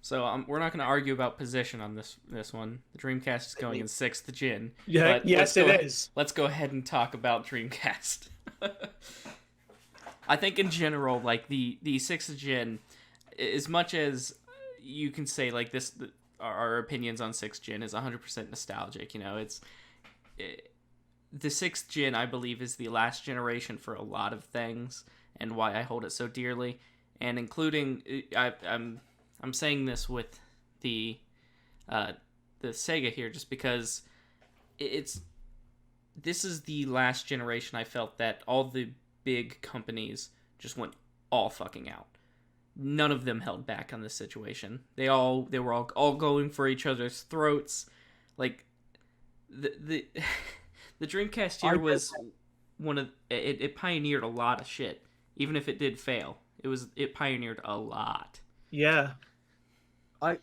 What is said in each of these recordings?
So we're not going to argue about position on this one. The Dreamcast is going in sixth gen. Yeah, But yes, it is. let's go ahead and talk about Dreamcast. I think in general, like the sixth gen, as much as you can say like this, our opinions on sixth gen is 100% nostalgic. You know, the sixth gen, I believe, is the last generation for a lot of things, and why I hold it so dearly, and including I'm saying this with the the Sega here, just because it's this is the last generation I felt that all the big companies just went all fucking out. None of them held back on this situation. They were all going for each other's throats. Like the the Dreamcast here was one of it pioneered a lot of shit. Even if it did fail, it pioneered a lot. Yeah. I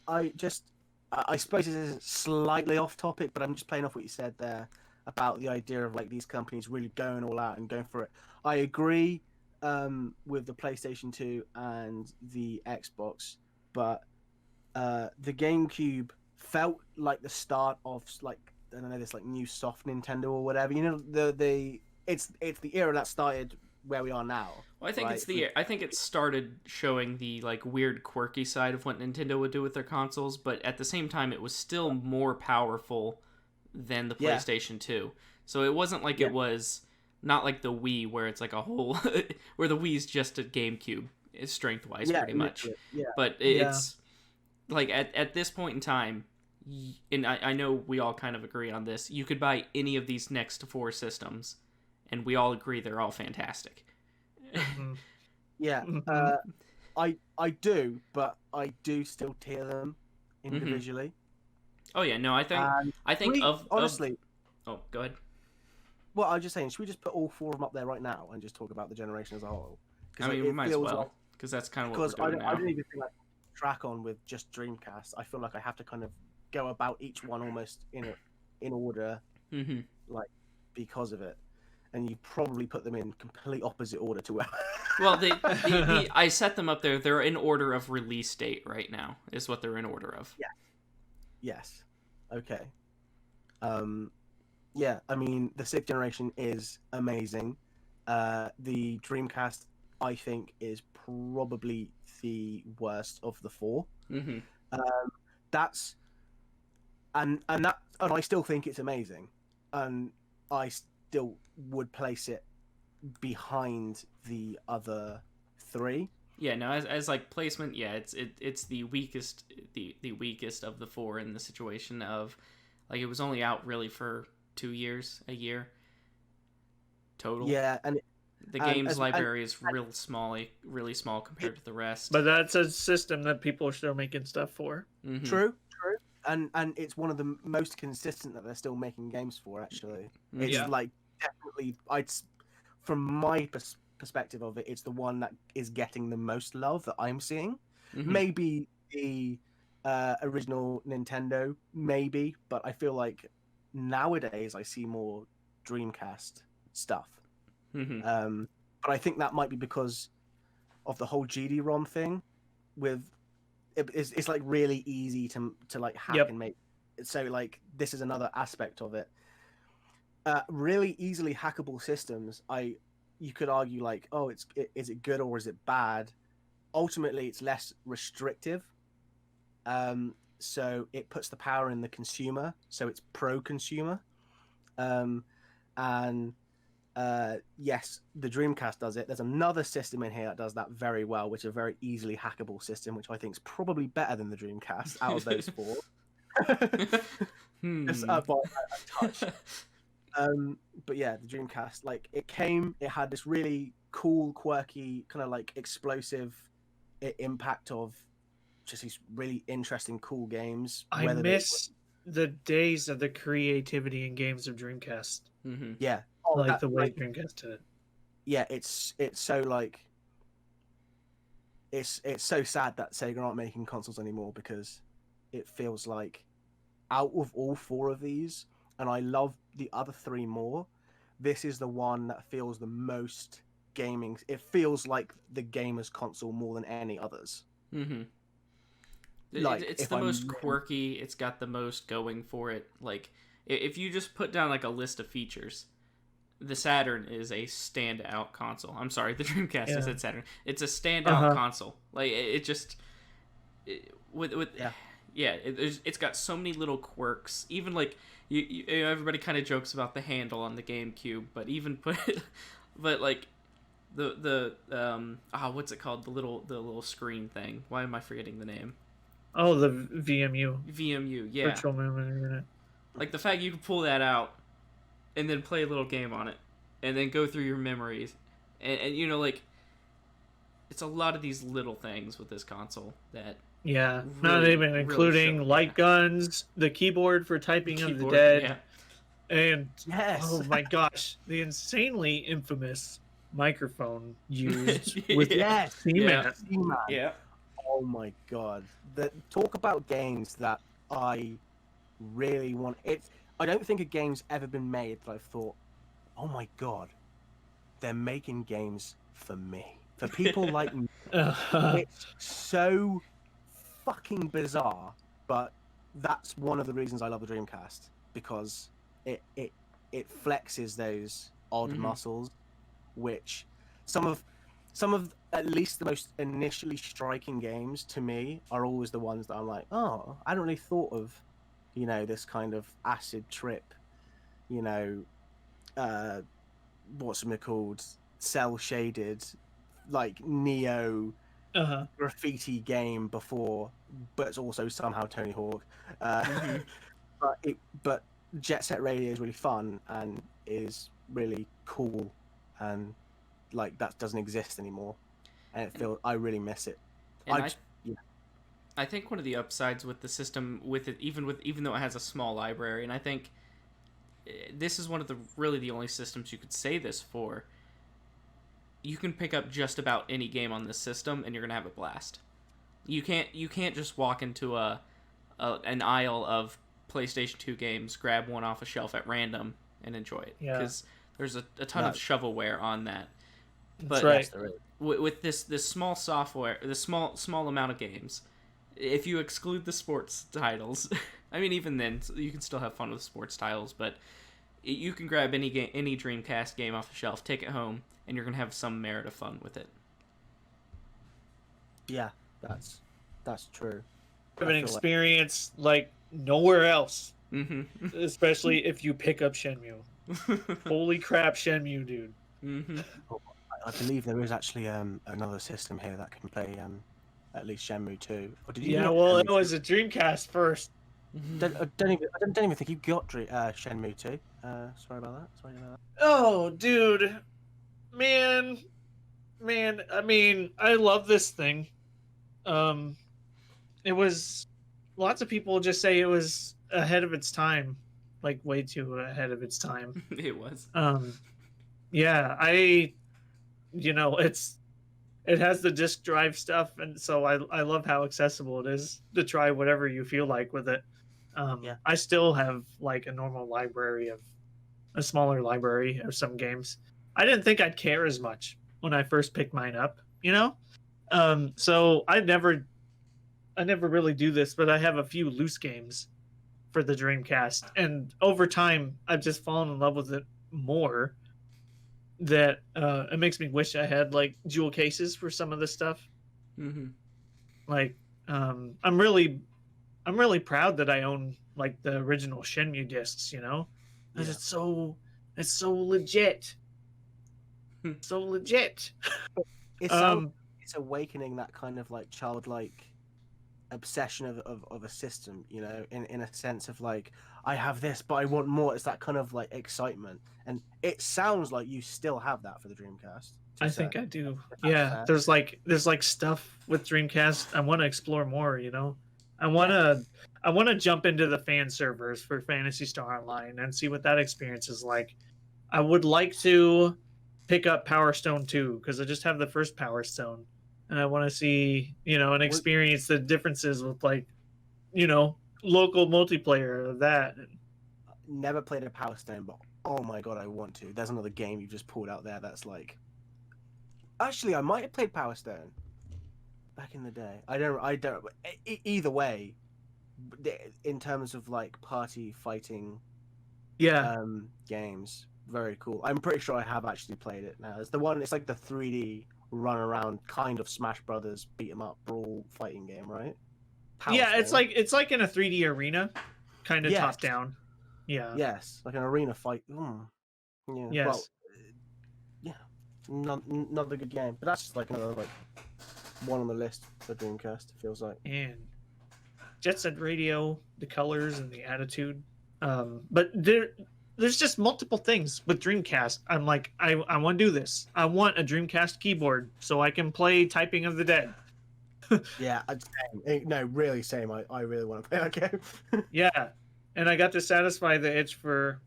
suppose this is slightly off topic, but I'm just playing off what you said there about the idea of like these companies really going all out and going for it. I agree with the PlayStation 2 and the Xbox, but the GameCube felt like the start of like, I don't know, this like new soft Nintendo or whatever. You know, it's the era that started where we are now. Well, I think right? I think it started showing the like weird quirky side of what Nintendo would do with their consoles, but at the same time it was still more powerful than the PlayStation 2. So it wasn't like it was not like the Wii where it's like a whole where the Wii's just a GameCube strength wise pretty much. Yeah. But it's like at this point in time, and I know we all kind of agree on this, you could buy any of these next four systems and we all agree they're all fantastic. Yeah, I do, but I do still tier them individually. Oh yeah, no, I think honestly. Oh, go ahead. Well, I was just saying, should we just put all four of them up there right now and just talk about the generation as a whole? I mean, we might as well, because that's kind of what we're doing now. I don't even think I can track on with just Dreamcast. I feel like I have to kind of go about each one almost in order, like because of it. And you probably put them in complete opposite order to where. Well, I set them up there. They're in order of release date right now. Is what they're in order of. Yeah. Yes. Okay. Yeah. I mean, the sixth generation is amazing. The Dreamcast, I think, is probably the worst of the four. That's and I still think it's amazing, and I still would place it behind the other three. Yeah, no, as like placement, yeah, it's the weakest the weakest of the four in the situation of like it was only out really for a year total. Yeah, and the games library is really small compared to the rest. But that's a system that people are still making stuff for. True. And it's one of the most consistent that they're still making games for. Actually, it's like definitely from my perspective of it, it's the one that is getting the most love that I'm seeing. Maybe the original Nintendo, maybe, but I feel like nowadays I see more Dreamcast stuff. But I think that might be because of the whole GD-ROM thing. With it's like really easy to like hack and make. So like this is another aspect of it. Really easily hackable systems. You could argue like, oh, is it good or is it bad? Ultimately, it's less restrictive. So it puts the power in the consumer. So it's pro-consumer. And yes, the Dreamcast does it. There's another system in here that does that very well, which is a very easily hackable system, which I think is probably better than the Dreamcast out of those four. Just by a touch. But yeah, the Dreamcast, like it had this really cool, quirky, kind of like explosive impact of just these really interesting, cool games. I miss the days of the creativity in games of Dreamcast. Yeah. Like the way Dreamcast did it. Yeah, it's so like it's so sad that Sega aren't making consoles anymore, because it feels like out of all four of these, and I love the other three more, this is the one that feels the most gaming. It feels like the gamer's console more than any others. Like, It's if the I'm most quirky. It's got the most going for it. Like, if you just put down like a list of features, the Saturn is a standout console. I'm sorry, the Dreamcast. I Yeah. said Saturn. It's a standout Uh-huh. console. Like it just with Yeah. it's got so many little quirks. Even like you know, everybody kind of jokes about the handle on the GameCube, but even put but like what's it called, the little screen thing. Why am I forgetting the name? Oh, the VMU. VMU, yeah. Virtual Memory Unit. Like the fact you can pull that out and then play a little game on it and then go through your memories and you know, like, it's a lot of these little things with this console that Yeah, not even including light guns, the keyboard for typing of the dead, and Yes. oh my gosh, the insanely infamous microphone used with Yes. C-Man. Yeah. Oh my god. Talk about games that I really want. I don't think a game's ever been made that I've thought, oh my god, they're making games for me. For people like me. It's so fucking bizarre, but that's one of the reasons I love the Dreamcast, because it flexes those odd muscles, which some of at least the most initially striking games to me are always the ones that I'm like, oh, I hadn't really thought of, you know, this kind of acid trip, you know, what's it called, cell shaded, like neo graffiti game before, but it's also somehow Tony Hawk. But Jet Set Radio is really fun and is really cool, and like that doesn't exist anymore, and I really miss it. I think one of the upsides with the system, with it, even though it has a small library, and I think this is one of the only systems you could say this for. You can pick up just about any game on this system, and you're gonna have a blast. You can't just walk into an aisle of PlayStation 2 games, grab one off a shelf at random, and enjoy it. Because there's a ton of shovelware on that. But that's right. With this small software, this small amount of games, if you exclude the sports titles, I mean, even then you can still have fun with sports titles. But you can grab any Dreamcast game off the shelf, take it home, and you're gonna have some merit of fun with it. Yeah, that's true. Have an experience like nowhere else. Mm-hmm. Especially if you pick up Shenmue. Holy crap, Shenmue, dude. Mm-hmm. I believe there is actually another system here that can play at least Shenmue 2. Or did you it was a Dreamcast first. I don't even think you got Shenmue 2. Sorry about that. Oh, dude. Man, I mean, I love this thing. It was, lots of people just say it was ahead of its time, like way too ahead of its time. It was. Yeah, you know, it has the disk drive stuff, and so I love how accessible it is to try whatever you feel like with it. I still have like a smaller library of some games. I didn't think I'd care as much when I first picked mine up, you know? So I never really do this, but I have a few loose games for the Dreamcast, and over time I've just fallen in love with it more, that it makes me wish I had like jewel cases for some of this stuff. Mm-hmm. Like I'm really proud that I own like the original Shenmue discs, you know, because it's so legit. So legit. It's awakening that kind of like childlike obsession of a system, you know, in a sense of like, I have this but I want more. It's that kind of like excitement, and it sounds like you still have that for the Dreamcast. I think I do. Yeah, there's like stuff with Dreamcast I want to explore more, you know. I want to jump into the fan servers for Phantasy Star Online and see what that experience is like. I would like to pick up Power Stone 2 because I just have the first Power Stone, and I want to see, you know, and experience the differences with, like, you know, local multiplayer of that. Never played a Power Stone, but oh my god, I want to. There's another game you just pulled out there that's like, actually, I might have played Power Stone. back in the day. I don't. Either way, in terms of like party fighting, games, very cool. I'm pretty sure I have actually played it now. It's the one. It's like the 3D run around kind of Smash Brothers beat 'em up brawl fighting game, right? Yeah, it's like in a 3D arena, kind of top down. Yeah. Yes, like an arena fight. Yeah. Yes. Well, yeah. Another good game, but that's just like another like one on the list for Dreamcast. It feels like. And Jet Set Radio, the colors and the attitude. But there's just multiple things with Dreamcast. I'm like, I want to do this. I want a Dreamcast keyboard so I can play Typing of the Dead. Yeah, same. No, really same. I really want to play that game. Yeah, and I got to satisfy the itch for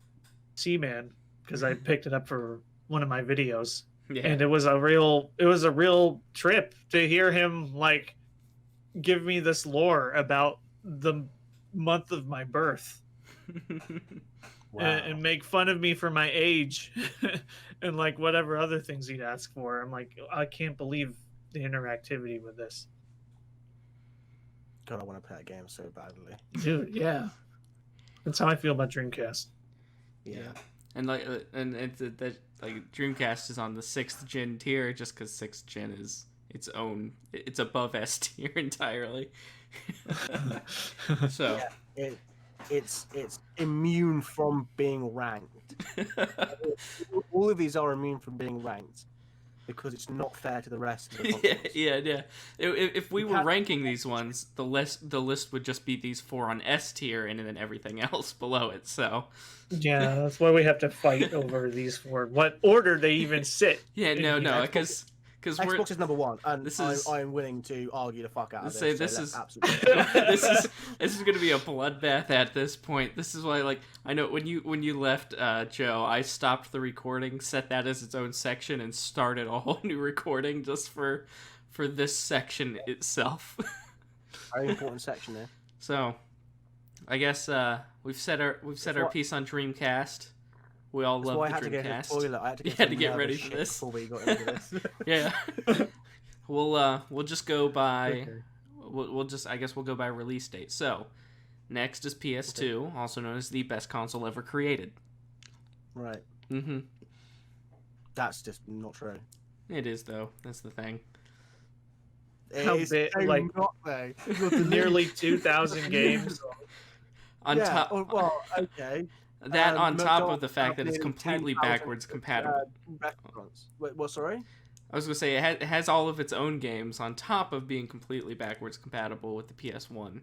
Seaman because I picked it up for one of my videos. Yeah. And it was a real trip to hear him like give me this lore about the month of my birth. Wow. And make fun of me for my age and like whatever other things he'd ask for. I'm like, I can't believe the interactivity with this. God, I want to play that game so badly. Dude, yeah. That's how I feel about Dreamcast. Yeah. And like that like Dreamcast is on the 6th gen tier just because 6th gen is its own, it's above S tier entirely. So yeah, it's immune from being ranked. All of these are immune from being ranked because it's not fair to the rest of the consoles. Yeah. If we were ranking these ones, the list would just be these 4 on S tier and then everything else below it. So yeah, that's why we have to fight over these 4. What order they even sit? Yeah, no, because Xbox is number 1, and I'm willing to argue the fuck out of this. This is absolutely this is going to be a bloodbath at this point. This is why, like, I know when you left, Joe, I stopped the recording, set that as its own section, and started a whole new recording just for this section itself. Very important section there. So, I guess we've said our piece on Dreamcast. We all love the Dreamcast. I had to get ready for this before we got into this. Yeah. We'll just go by. Okay. I guess we'll go by release date. So, next is PS2, also known as the best console ever created. Right. Mm-hmm. That's just not true. It is though. That's the thing. How big? Like nearly 2,000 games. On top. Well, okay. That on top of the fact that it's completely backwards compatible. Wait, what? Sorry? I was going to say it has all of its own games on top of being completely backwards compatible with the PS1.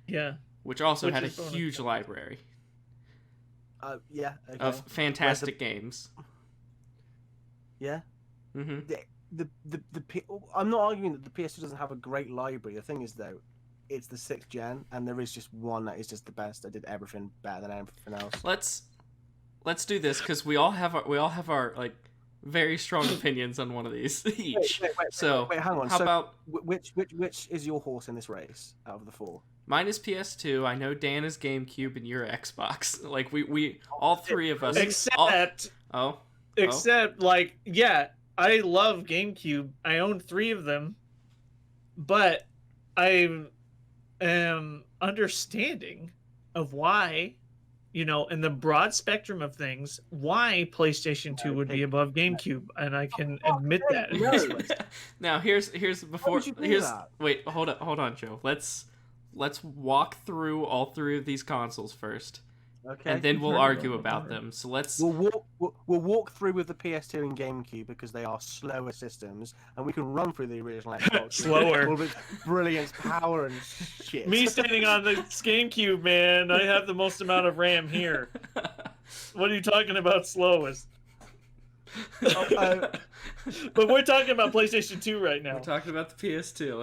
Yeah. Which also had a huge library. Yeah. Okay. Of fantastic games. Yeah. Mm-hmm. I'm not arguing that the PS2 doesn't have a great library. The thing is, though, it's the 6th gen, and there is just one that is just the best. I did everything better than everything else. Let's do this because we all have our like very strong opinions on one of these each. Wait, hang on. How about which is your horse in this race out of the 4? Mine is PS2. I know Dan is GameCube and you're Xbox. Like we all 3 of us. Except like, yeah, I love GameCube. I own 3 of them, but I am understanding of why, in the broad spectrum of things, why PlayStation 2 would be above GameCube, and I can admit that. Now here's wait, hold on, Joe. Let's walk through all 3 of these consoles first. Okay. And then we'll argue about them. So we'll walk through with the PS2 and GameCube because they are slower systems, and we can run through the original Xbox. Slower. With brilliance, power, and shit. Me standing on the GameCube, man. I have the most amount of RAM here. What are you talking about slowest? But we're talking about PlayStation 2 right now. We're talking about the PS2.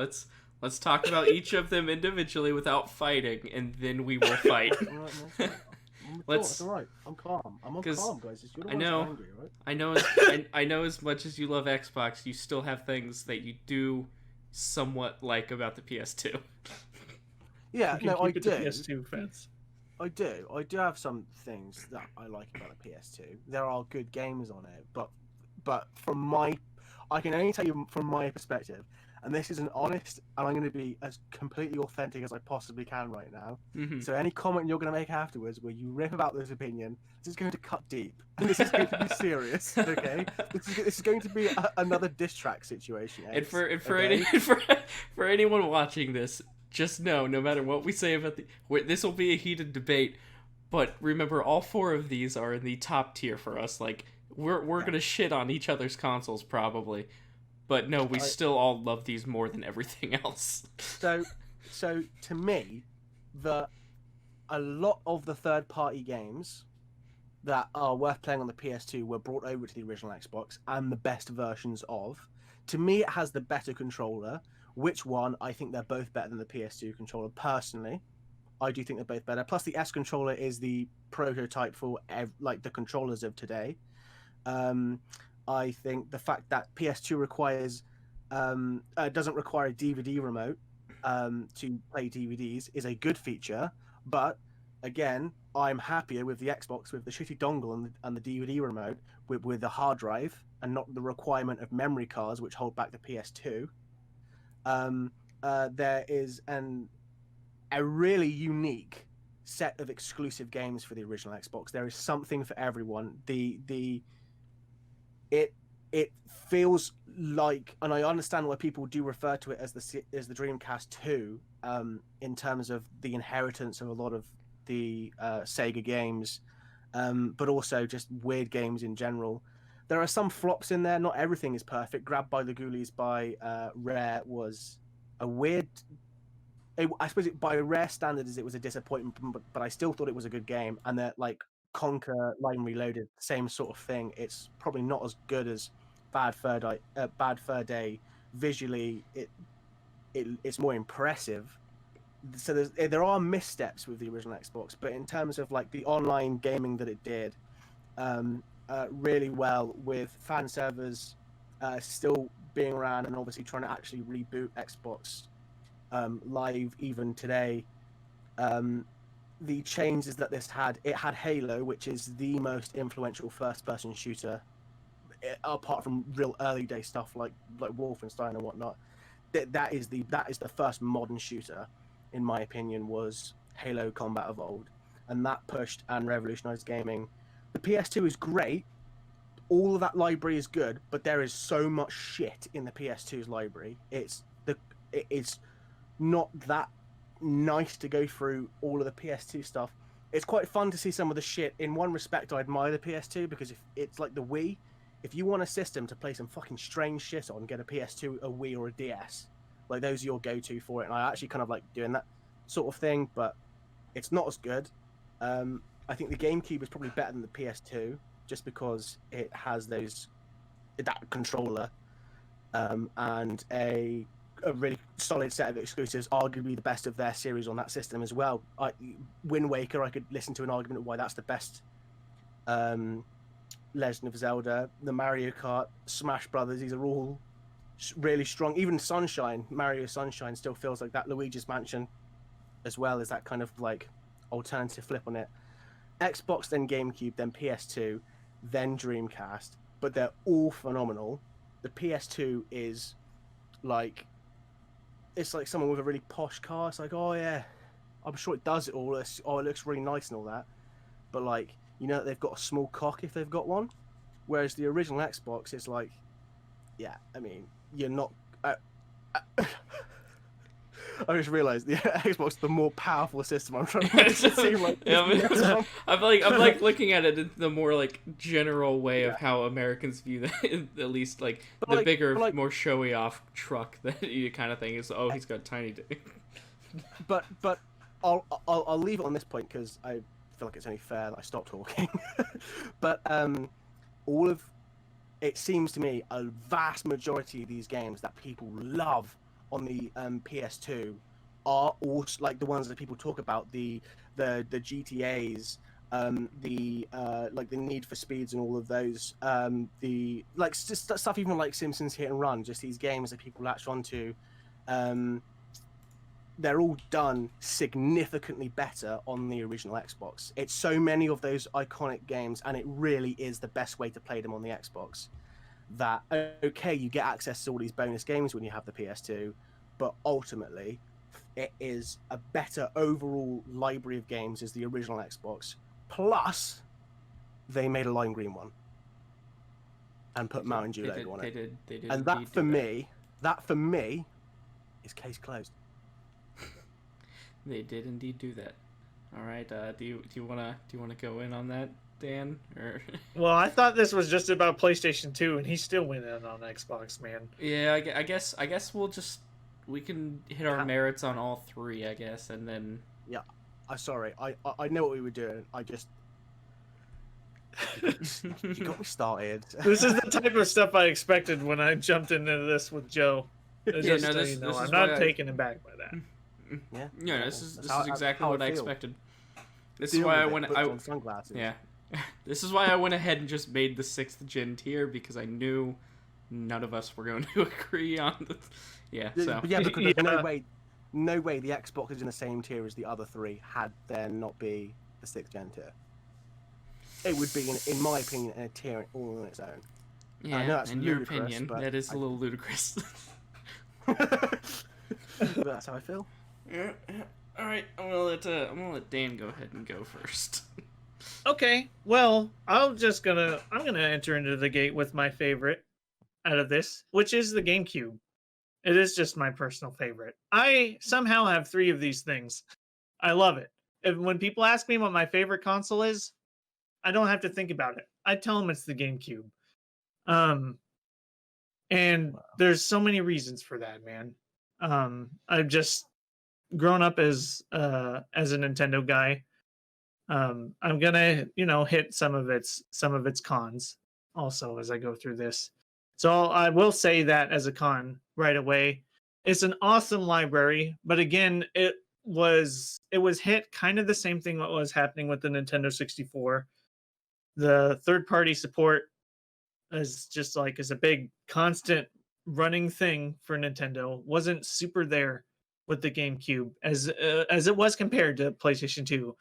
Let's talk about each of them individually without fighting, and then we will fight. It's all right. I'm calm. I'm calm, guys. You're the ones angry, right? I know as much as you love Xbox, you still have things that you do somewhat like about the PS2. Yeah, no, I do. PS2 fans. I do. I do have some things that I like about the PS2. There are good games on it, but I can only tell you from my perspective, and this is an honest, and I'm going to be as completely authentic as I possibly can right now. So any comment you're going to make afterwards where you rip about this opinion, this is going to cut deep, and this is going to be serious. Okay, this is going to be another diss track situation. And for okay? for anyone watching this, just know, no matter what we say about this will be a heated debate. But remember, all 4 of these are in the top tier for us. Like we're gonna shit on each other's consoles probably. But no, we still all love these more than everything else. So to me, a lot of the third-party games that are worth playing on the PS2 were brought over to the original Xbox, and the best versions of. To me, it has the better controller. Which one? I think they're both better than the PS2 controller. Personally, I do think they're both better. Plus, the S controller is the prototype for like the controllers of today. I think the fact that PS2 requires doesn't require a DVD remote to play DVDs is a good feature, but again, I'm happier with the Xbox with the shitty dongle and the DVD remote with the hard drive and not the requirement of memory cards which hold back the PS2. There is a really unique set of exclusive games for the original Xbox. There is something for everyone. It feels like, and I understand why people do refer to it as the Dreamcast 2, in terms of the inheritance of a lot of the Sega games, but also just weird games in general. There are some flops in there. Not everything is perfect. Grabbed by the Ghoulies by Rare was a weird. I suppose by Rare standards, it was a disappointment, but I still thought it was a good game. And that like Conquer, Line Reloaded, same sort of thing. It's probably not as good as Bad Fur Day. Visually, it's more impressive. So there are missteps with the original Xbox, but in terms of like the online gaming that it did, really well with fan servers still being around, and obviously trying to actually reboot Xbox Live even today. The changes that this had, it had Halo, which is the most influential first-person shooter, apart from real early day stuff like Wolfenstein and whatnot. That is the first modern shooter, in my opinion, was Halo Combat Evolved, and that pushed and revolutionized gaming. The PS2 is great. All of that library is good, but there is so much shit in the PS2's library. It's not that nice to go through all of the PS2 stuff. It's quite fun to see some of the shit. In one respect, I admire the PS2 because if it's like the Wii, if you want a system to play some fucking strange shit on, get a PS2, a Wii, or a DS. Like those are your go-to for it, and I actually kind of like doing that sort of thing, but it's not as good. I think the GameCube is probably better than the PS2 just because it has that controller and a really solid set of exclusives, arguably the best of their series on that system as well. Wind Waker, I could listen to an argument of why that's the best Legend of Zelda. The Mario Kart, Smash Brothers, these are all really strong. Even Sunshine, Mario Sunshine still feels like that. Luigi's Mansion as well is that kind of like alternative flip on it. Xbox, then GameCube, then PS2, then Dreamcast, but they're all phenomenal. The PS2 is like, it's like someone with a really posh car. It's like, oh yeah, I'm sure it does it all. It looks really nice and all that, but like, you know, they've got a small cock if they've got one. Whereas the original Xbox is like, yeah, I mean, you're not. I just realised the Xbox is the more powerful system. I'm trying to make it seem like. Yeah, I'm like looking at it in the more like general way of how Americans view that. At least like the bigger, more showy off truck that kind of thing is. Oh, he's got a tiny dick. But I'll leave it on this point because I feel like it's only fair that I stop talking. But it seems to me a vast majority of these games that people love on the PS2 are also like the ones that people talk about, the GTAs, like the Need for Speeds and all of those, the like just stuff even like Simpsons Hit and Run, just these games that people latch onto. They're all done significantly better on the original Xbox. It's so many of those iconic games, and it really is the best way to play them on the Xbox. that, okay, you get access to all these bonus games when you have the PS2, but ultimately it is a better overall library of games as the original Xbox. Plus, they made a lime green one and put Mountain Dew logo on it. They did. And that for me, is case closed. They did indeed do that. All right. Do you wanna go in on that, Dan? Or Well, I thought this was just about PlayStation 2, and he still went in on Xbox, man. yeah, I guess we can hit our merits on all three, I guess, and then. Yeah, I'm sorry. I know what we were doing. I just you got me started. This is the type of stuff I expected when I jumped into this with Joe. Just so you know, I'm not taken aback by that. Yeah. Yeah, this is exactly what I expected. This is Deal why with I on sunglasses. yeah. This is why I went ahead and just made the 6th gen tier, because I knew none of us were going to agree on the so Yeah, because there's no way the Xbox is in the same tier as the other three had there not be the 6th gen tier. It would be, in my opinion, a tier all on its own. yeah, I know that's in your ludicrous, opinion, but that is a little ludicrous. But that's how I feel. Yeah. All right, I'm gonna let Dan go ahead and go first. Okay, well, I'm gonna enter into the gate with my favorite out of this, which is the GameCube. It is just my personal favorite. I somehow have 3 of these things. I love it. When people ask me what my favorite console is, I don't have to think about it. I tell them it's the GameCube. And there's so many reasons for that, man. I've just grown up as a Nintendo guy. I'm gonna, hit some of its cons also as I go through this. So I will say that as a con right away, it's an awesome library, but again, it was hit kind of the same thing what was happening with the Nintendo 64. The third party support is a big constant running thing for Nintendo. Wasn't super there with the GameCube as it was compared to PlayStation 2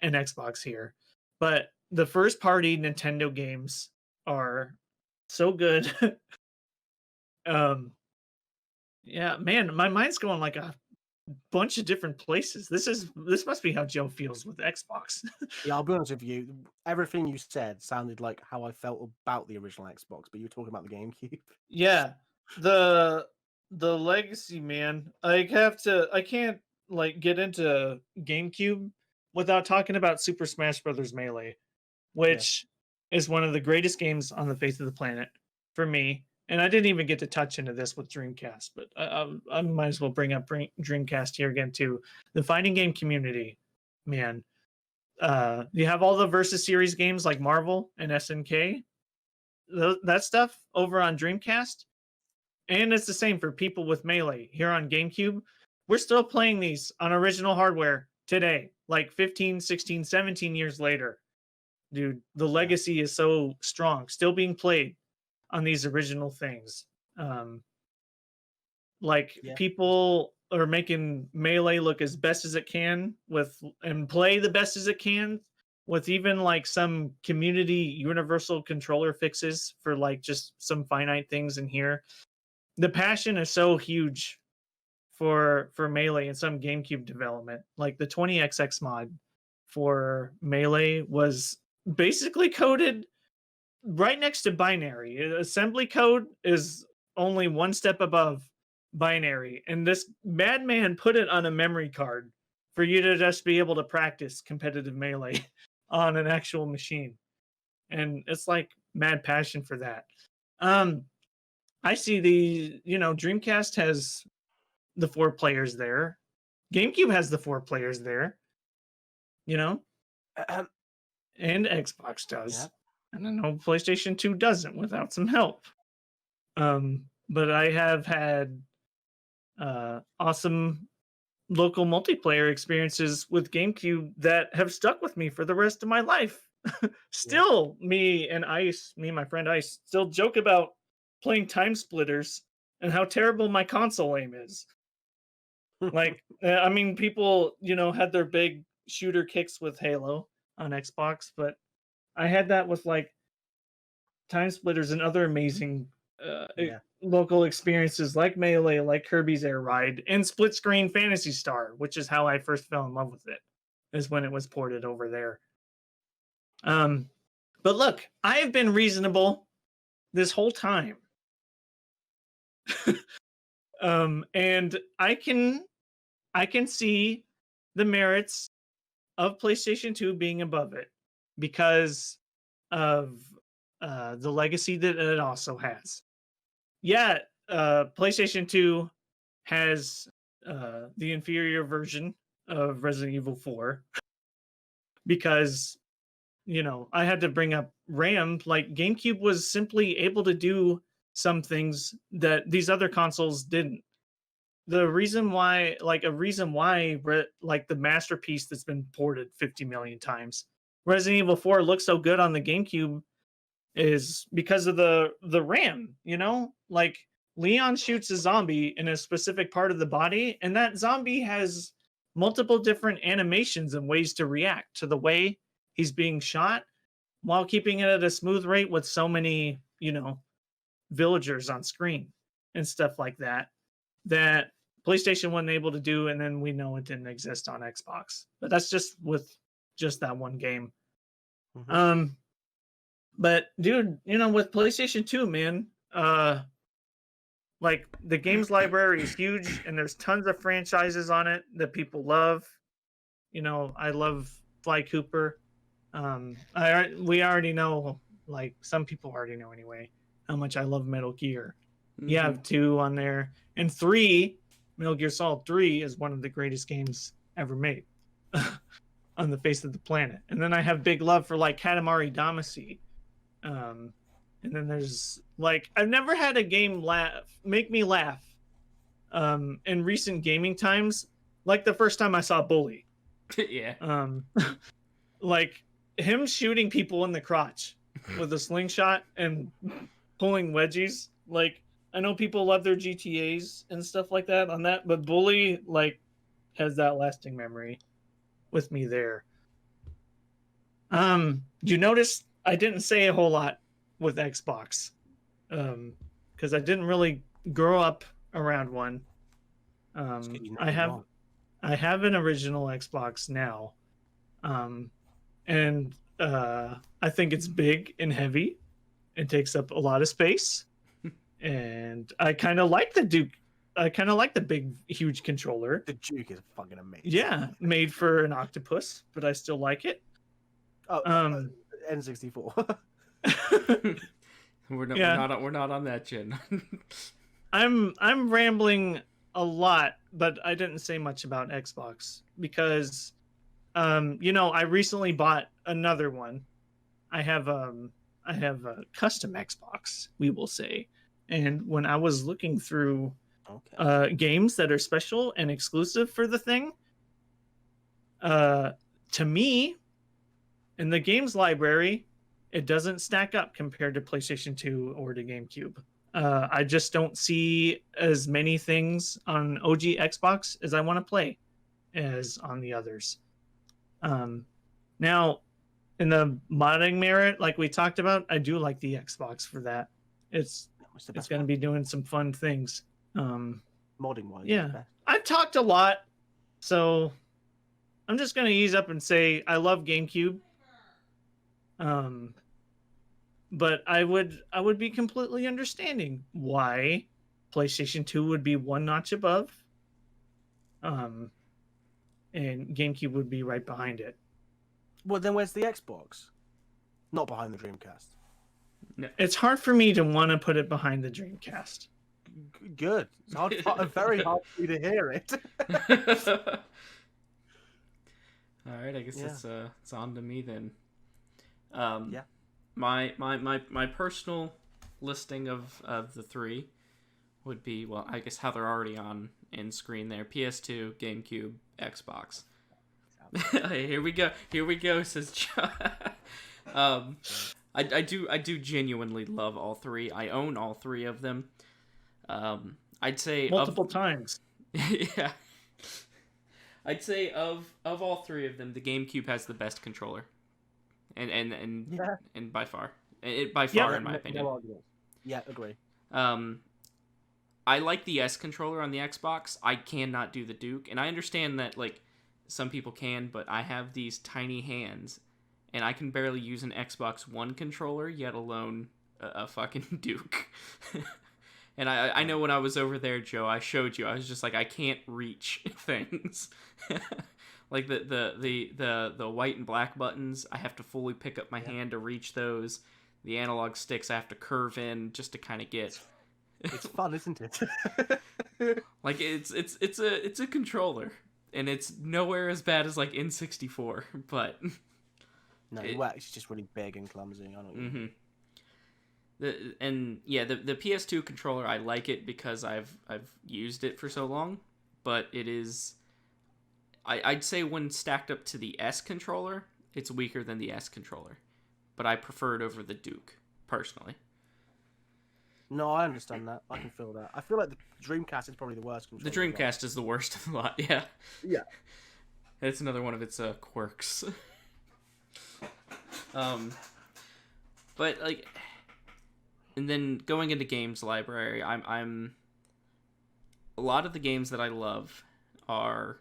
and Xbox here. But the first party Nintendo games are so good. Yeah, man, my mind's going like a bunch of different places. This must be how Joe feels with Xbox. Yeah, I'll be honest with you. Everything you said sounded like how I felt about the original Xbox, but you were talking about the GameCube. Yeah, the legacy, man. I can't get into GameCube without talking about Super Smash Brothers Melee, which is one of the greatest games on the face of the planet for me. And I didn't even get to touch into this with Dreamcast, but I might as well bring up Dreamcast here again too. The fighting game community, man. You have all the Versus series games like Marvel and SNK, that stuff over on Dreamcast. And it's the same for people with Melee here on GameCube. We're still playing these on original hardware today, like 15, 16, 17 years later. Dude, the legacy is so strong, still being played on these original things. People are making Melee look as best as it can and play the best as it can with even like some community universal controller fixes for like just some finite things in here. The passion is so huge for Melee and some GameCube development. Like the 20XX mod for Melee was basically coded right next to binary. Assembly code is only one step above binary, and this madman put it on a memory card for you to just be able to practice competitive Melee on an actual machine. And it's like mad passion for that. I see Dreamcast has the 4 players there. GameCube has the 4 players there. And Xbox does. Yep. And I know PlayStation 2 doesn't without some help. But I have had awesome local multiplayer experiences with GameCube that have stuck with me for the rest of my life. Still, me and my friend Ice, still joke about playing Time Splitters and how terrible my console aim is. People, had their big shooter kicks with Halo on Xbox, but I had that with Time Splitters and other amazing local experiences like Melee, like Kirby's Air Ride, and Split Screen Phantasy Star, which is how I first fell in love with it, is when it was ported over there. But look, I have been reasonable this whole time. And I can see the merits of PlayStation 2 being above it because of the legacy that it also has. Yeah, PlayStation 2 has the inferior version of Resident Evil 4 because, I had to bring up RAM. Like, GameCube was simply able to do some things that these other consoles didn't. The reason why, like the masterpiece that's been ported 50 million times, Resident Evil 4 looks so good on the GameCube is because of the RAM, Like, Leon shoots a zombie in a specific part of the body, and that zombie has multiple different animations and ways to react to the way he's being shot while keeping it at a smooth rate with so many, villagers on screen and stuff like that PlayStation wasn't able to do, and then we know it didn't exist on Xbox. But that's just with just that one game. Mm-hmm. But dude, with PlayStation 2, man, like the games library is huge, and there's tons of franchises on it that people love. I love Sly Cooper. We already know, like some people already know anyway, how much I love Metal Gear. Mm-hmm. You have 2 on there, and 3. Metal Gear Solid 3 is one of the greatest games ever made on the face of the planet. And then I have big love for like Katamari Damacy. And then there's like, I've never had a game make me laugh in recent gaming times, like the first time I saw Bully. Yeah. Like him shooting people in the crotch with a slingshot and pulling wedgies. Like, I know people love their GTAs and stuff like that on that, but Bully like has that lasting memory with me there. You notice I didn't say a whole lot with Xbox, because I didn't really grow up around one. I have an original Xbox now, and I think it's big and heavy. It takes up a lot of space. And I kind of like the Duke. I kind of like the big, huge controller. The Duke is fucking amazing. Yeah, made for an octopus, but I still like it. Oh, N64. We're not on that gen. I'm rambling a lot, but I didn't say much about Xbox because, I recently bought another one. I have a custom Xbox, we will say. And when I was looking through games that are special and exclusive for the thing, to me, in the games library, it doesn't stack up compared to PlayStation 2 or to GameCube. I just don't see as many things on OG Xbox as I want to play as on the others. Now, in the modding merit, like we talked about, I do like the Xbox for that. It's going to be doing some fun things. Modding wise. Yeah. I've talked a lot, so I'm just going to ease up and say I love GameCube. But I would be completely understanding why PlayStation 2 would be one notch above. And GameCube would be right behind it. Well, then where's the Xbox? Not behind the Dreamcast. No. It's hard for me to want to put it behind the Dreamcast. Good. It's very hard for you to hear it. All right, I guess it's on to me then. Yeah. My personal listing of the 3 would be, well, I guess how they're already on in screen there: PS2, GameCube, Xbox. Here we go, says John. I do genuinely love all 3. I own all 3 of them. I'd say multiple times. Yeah. I'd say of all 3 of them, the GameCube has the best controller. And by far. It by far, in my No opinion. argument. Yeah, agree. I like the S controller on the Xbox. I cannot do the Duke, and I understand that like some people can, but I have these tiny hands, and I can barely use an Xbox One controller, yet alone a fucking Duke. And I know when I was over there, Joe, I showed you. I was just like, I can't reach things. Like the white and black buttons, I have to fully pick up my hand to reach those. The analog sticks, I have to curve in just to kind of get. It's fun, isn't it? Like it's a controller, and it's nowhere as bad as like N64, but no, well, it's just really big and clumsy. I don't know. The PS2 controller, I like it because I've used it for so long, but it is I'd say when stacked up to the S controller, it's weaker than the S controller, but I prefer it over the Duke personally. No, I understand that. I can feel that. I feel like the Dreamcast is probably the worst controller. The Dreamcast is the worst of the lot, yeah. Yeah. It's another one of its quirks. But like, and then going into games library, I'm a lot of the games that I love are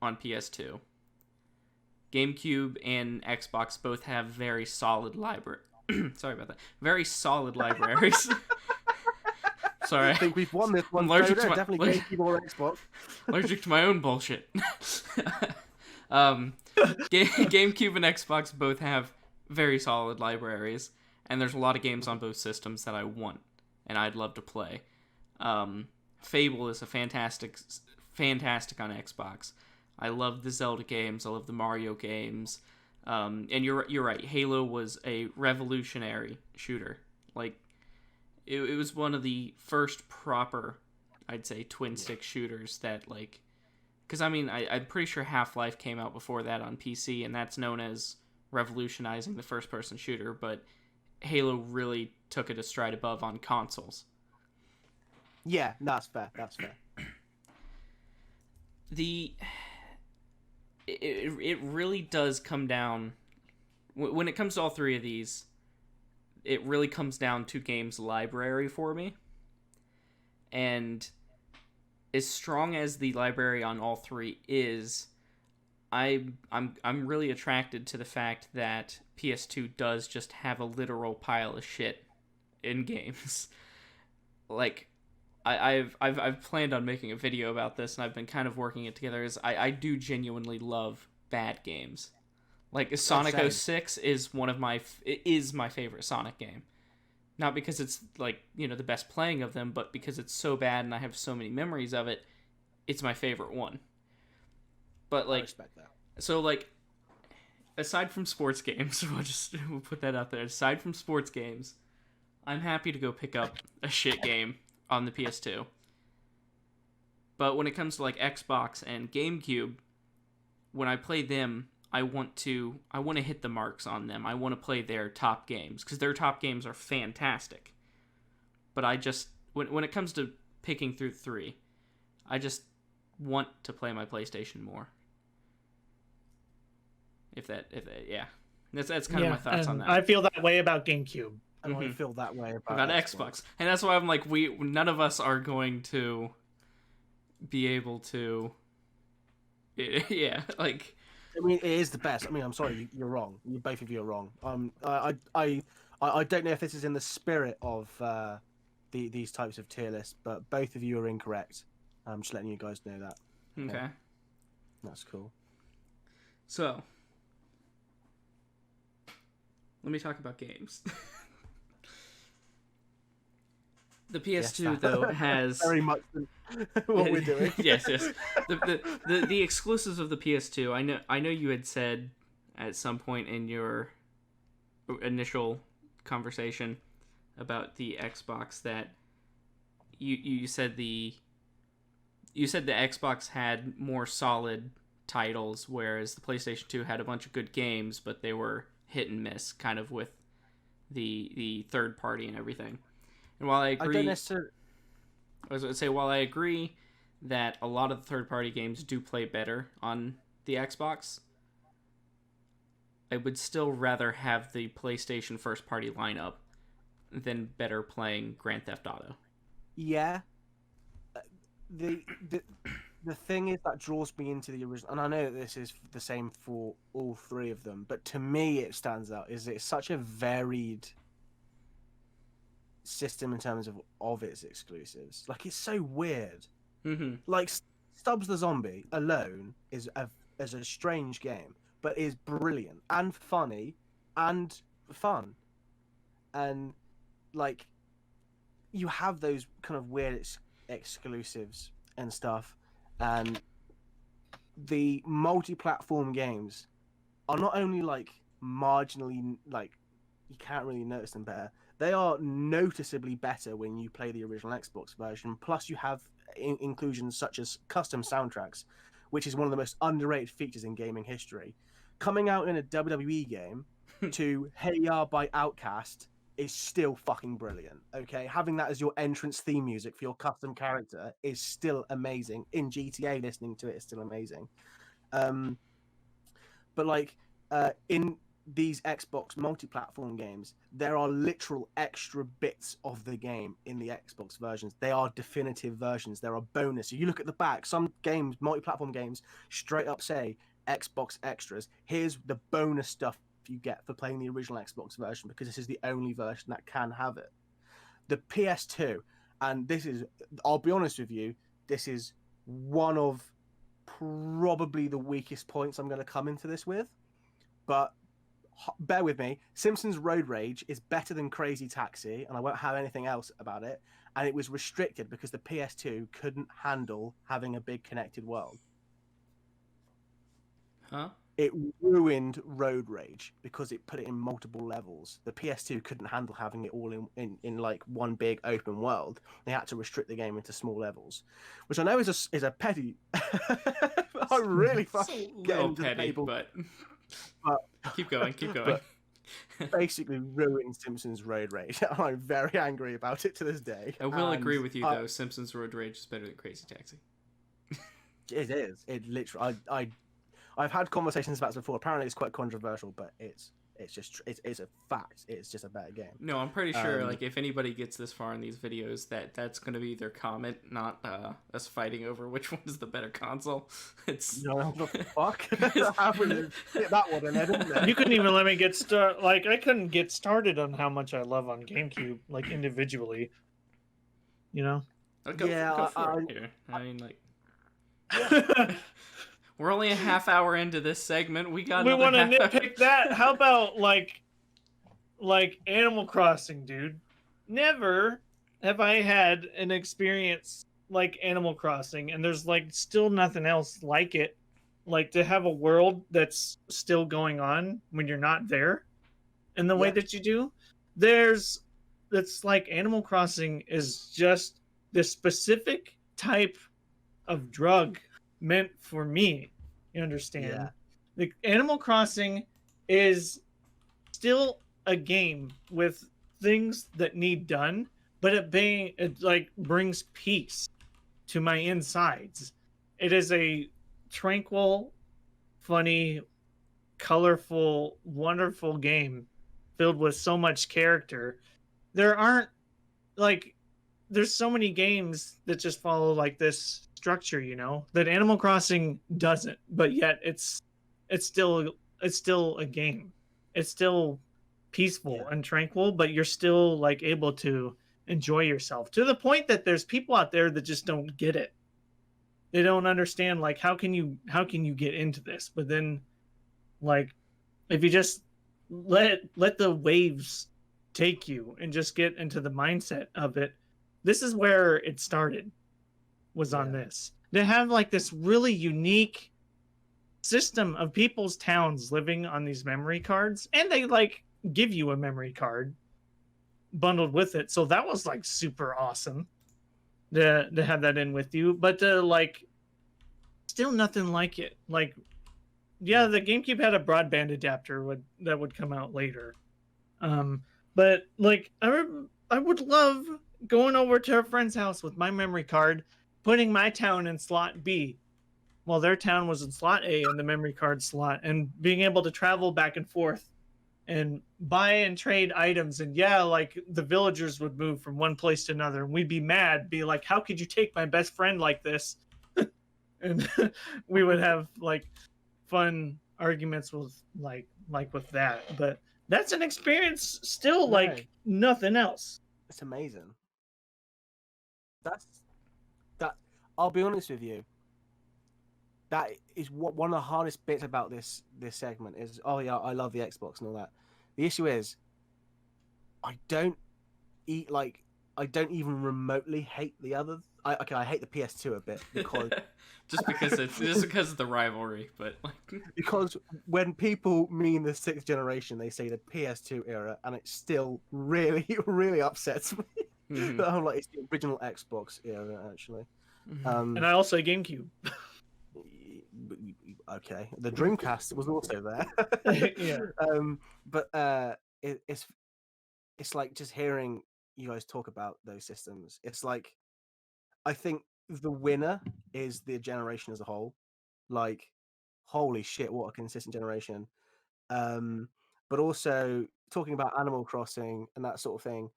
on PS2. GameCube and Xbox both have very solid library. Sorry about that. Very solid libraries. Sorry. I think we've won this one. Definitely GameCube or Xbox. Allergic to my own bullshit. GameCube and Xbox both have very solid libraries, and there's a lot of games on both systems that I want and I'd love to play. Fable is a fantastic on Xbox. I love the Zelda games. I love the Mario games. And you're right. Halo was a revolutionary shooter. Like, it was one of the first proper, I'd say, twin stick shooters that like, because I mean, I'm pretty sure Half-Life came out before that on PC, and that's known as revolutionizing the first person shooter. But Halo really took it a stride above on consoles. Yeah, that's fair. It really does come down, when it comes to all three of these, it really comes down to games library for me. And as strong as the library on all three is, I'm really attracted to the fact that PS2 does just have a literal pile of shit in games. Like, I've planned on making a video about this, and I've been kind of working it together. I do genuinely love bad games. Like Sonic 06 is my favorite Sonic game. Not because it's like, the best playing of them, but because it's so bad and I have so many memories of it. It's my favorite one. But like, I respect that. So like, aside from sports games, we'll put that out there. Aside from sports games, I'm happy to go pick up a shit game on the PS2. But when it comes to like Xbox and GameCube, when I play them, I want to hit the marks on them. I want to play their top games because their top games are fantastic. But I just when it comes to picking through three, I just want to play my PlayStation more. Yeah. That's kind of my thoughts on that. I feel that way about GameCube. And I feel that way about Xbox. And that's why I'm like, none of us are going to be able to. Yeah, like. I mean, it is the best. I mean, I'm sorry, you're wrong. Both of you are wrong. I don't know if this is in the spirit of these types of tier lists, but both of you are incorrect. I'm just letting you guys know that. Okay. That's cool. So, let me talk about games. The PS2 though has very much what we're doing. yes. The exclusives of the PS2. I know you had said at some point in your initial conversation about the Xbox that you said the Xbox had more solid titles, whereas the PlayStation 2 had a bunch of good games, but they were hit and miss, kind of with the third party and everything. And while I agree, while I agree that a lot of the third-party games do play better on the Xbox, I would still rather have the PlayStation first party lineup than better playing Grand Theft Auto. Yeah. The thing is that draws me into the original, and I know that this is the same for all three of them, but to me it stands out is it's such a varied system in terms of its exclusives. Like, it's so weird. Mm-hmm. Like, Stubbs the Zombie alone is a strange game, but is brilliant and funny and fun. And like, you have those kind of weird exclusives and stuff, and the multi-platform games are not only like marginally, like, you can't really notice them better, they are noticeably better when you play the original Xbox version. Plus you have inclusions such as custom soundtracks, which is one of the most underrated features in gaming history. Coming out in a WWE game to Hey Ya by Outkast is still fucking brilliant. Okay, having that as your entrance theme music for your custom character is still amazing. In GTA, listening to it is still amazing. But like, in these Xbox multi-platform games, there are literal extra bits of the game in the Xbox versions. They are definitive versions. There are bonus. So you look at the back, some games, multi-platform games, straight up say Xbox extras. Here's the bonus stuff you get for playing the original Xbox version, because this is the only version that can have it. The PS2, and this is, I'll be honest with you, this is one of probably the weakest points I'm going to come into this with, but bear with me. Simpsons Road Rage is better than Crazy Taxi, and I won't have anything else about it, and it was restricted because the PS2 couldn't handle having a big connected world. Huh? It ruined Road Rage because it put it in multiple levels. The PS2 couldn't handle having it all in like one big open world. They had to restrict the game into small levels, which I know is a petty. I really fucking get into petty, the but keep going. But basically ruined Simpsons Road Rage. I'm very angry about it to this day. I will agree with you though. Simpsons Road Rage is better than Crazy Taxi. It is. It literally. I've had conversations about this before. Apparently, it's quite controversial, but it's a fact. It's just a better game. No, I'm pretty sure. Like, if anybody gets this far in these videos, that's going to be their comment, not us fighting over which one is the better console. It's what the fuck happened. Hit that one in there, didn't they? You couldn't even let me get started. Like, I couldn't get started on how much I love on GameCube, like individually. You know? Go for it here. I mean, like. We're only a half hour into this segment. We want to nitpick that. How about like Animal Crossing, dude? Never have I had an experience like Animal Crossing, and there's like still nothing else like it. Like, to have a world that's still going on when you're not there, in the way that you do. That's like Animal Crossing is just the specific type of drug meant for me. You understand? Yeah. The Animal Crossing is still a game with things that need done, but it like brings peace to my insides. It is a tranquil, funny, colorful, wonderful game filled with so much character. There's so many games that just follow like this structure, you know, that Animal Crossing doesn't, but yet it's still a game. It's still peaceful and tranquil, but you're still like able to enjoy yourself, to the point that there's people out there that just don't get it. They don't understand, like, how can you get into this? But then, like, if you just let the waves take you and just get into the mindset of it, this is where it started. Was on this. They have like this really unique system of people's towns living on these memory cards, and they like give you a memory card bundled with it. So that was like super awesome to have that in with you. But like, still nothing like it. Like, the GameCube had a broadband adapter that would come out later. But like, I would love going over to a friend's house with my memory card, putting my town in slot B, while their town was in slot A in the memory card slot, and being able to travel back and forth and buy and trade items. And yeah, like the villagers would move from one place to another, and we'd be mad, be like, how could you take my best friend like this? And we would have like fun arguments with like with that. But that's an experience still like nothing else. It's amazing. That I'll be honest with you. That is what one of the hardest bits about this segment is. Oh yeah, I love the Xbox and all that. The issue is, I don't even remotely hate the other. I hate the PS2 a bit because just because of the rivalry, but like because when people mean the 6th generation, they say the PS2 era, and it still really really upsets me. Mm-hmm. I'm like, it's the original Xbox era actually. Mm-hmm. And I also GameCube. Okay, the Dreamcast was also there. Yeah. But it's like just hearing you guys talk about those systems. It's like, I think the winner is the generation as a whole. Like, holy shit, what a consistent generation. But also talking about Animal Crossing and that sort of thing.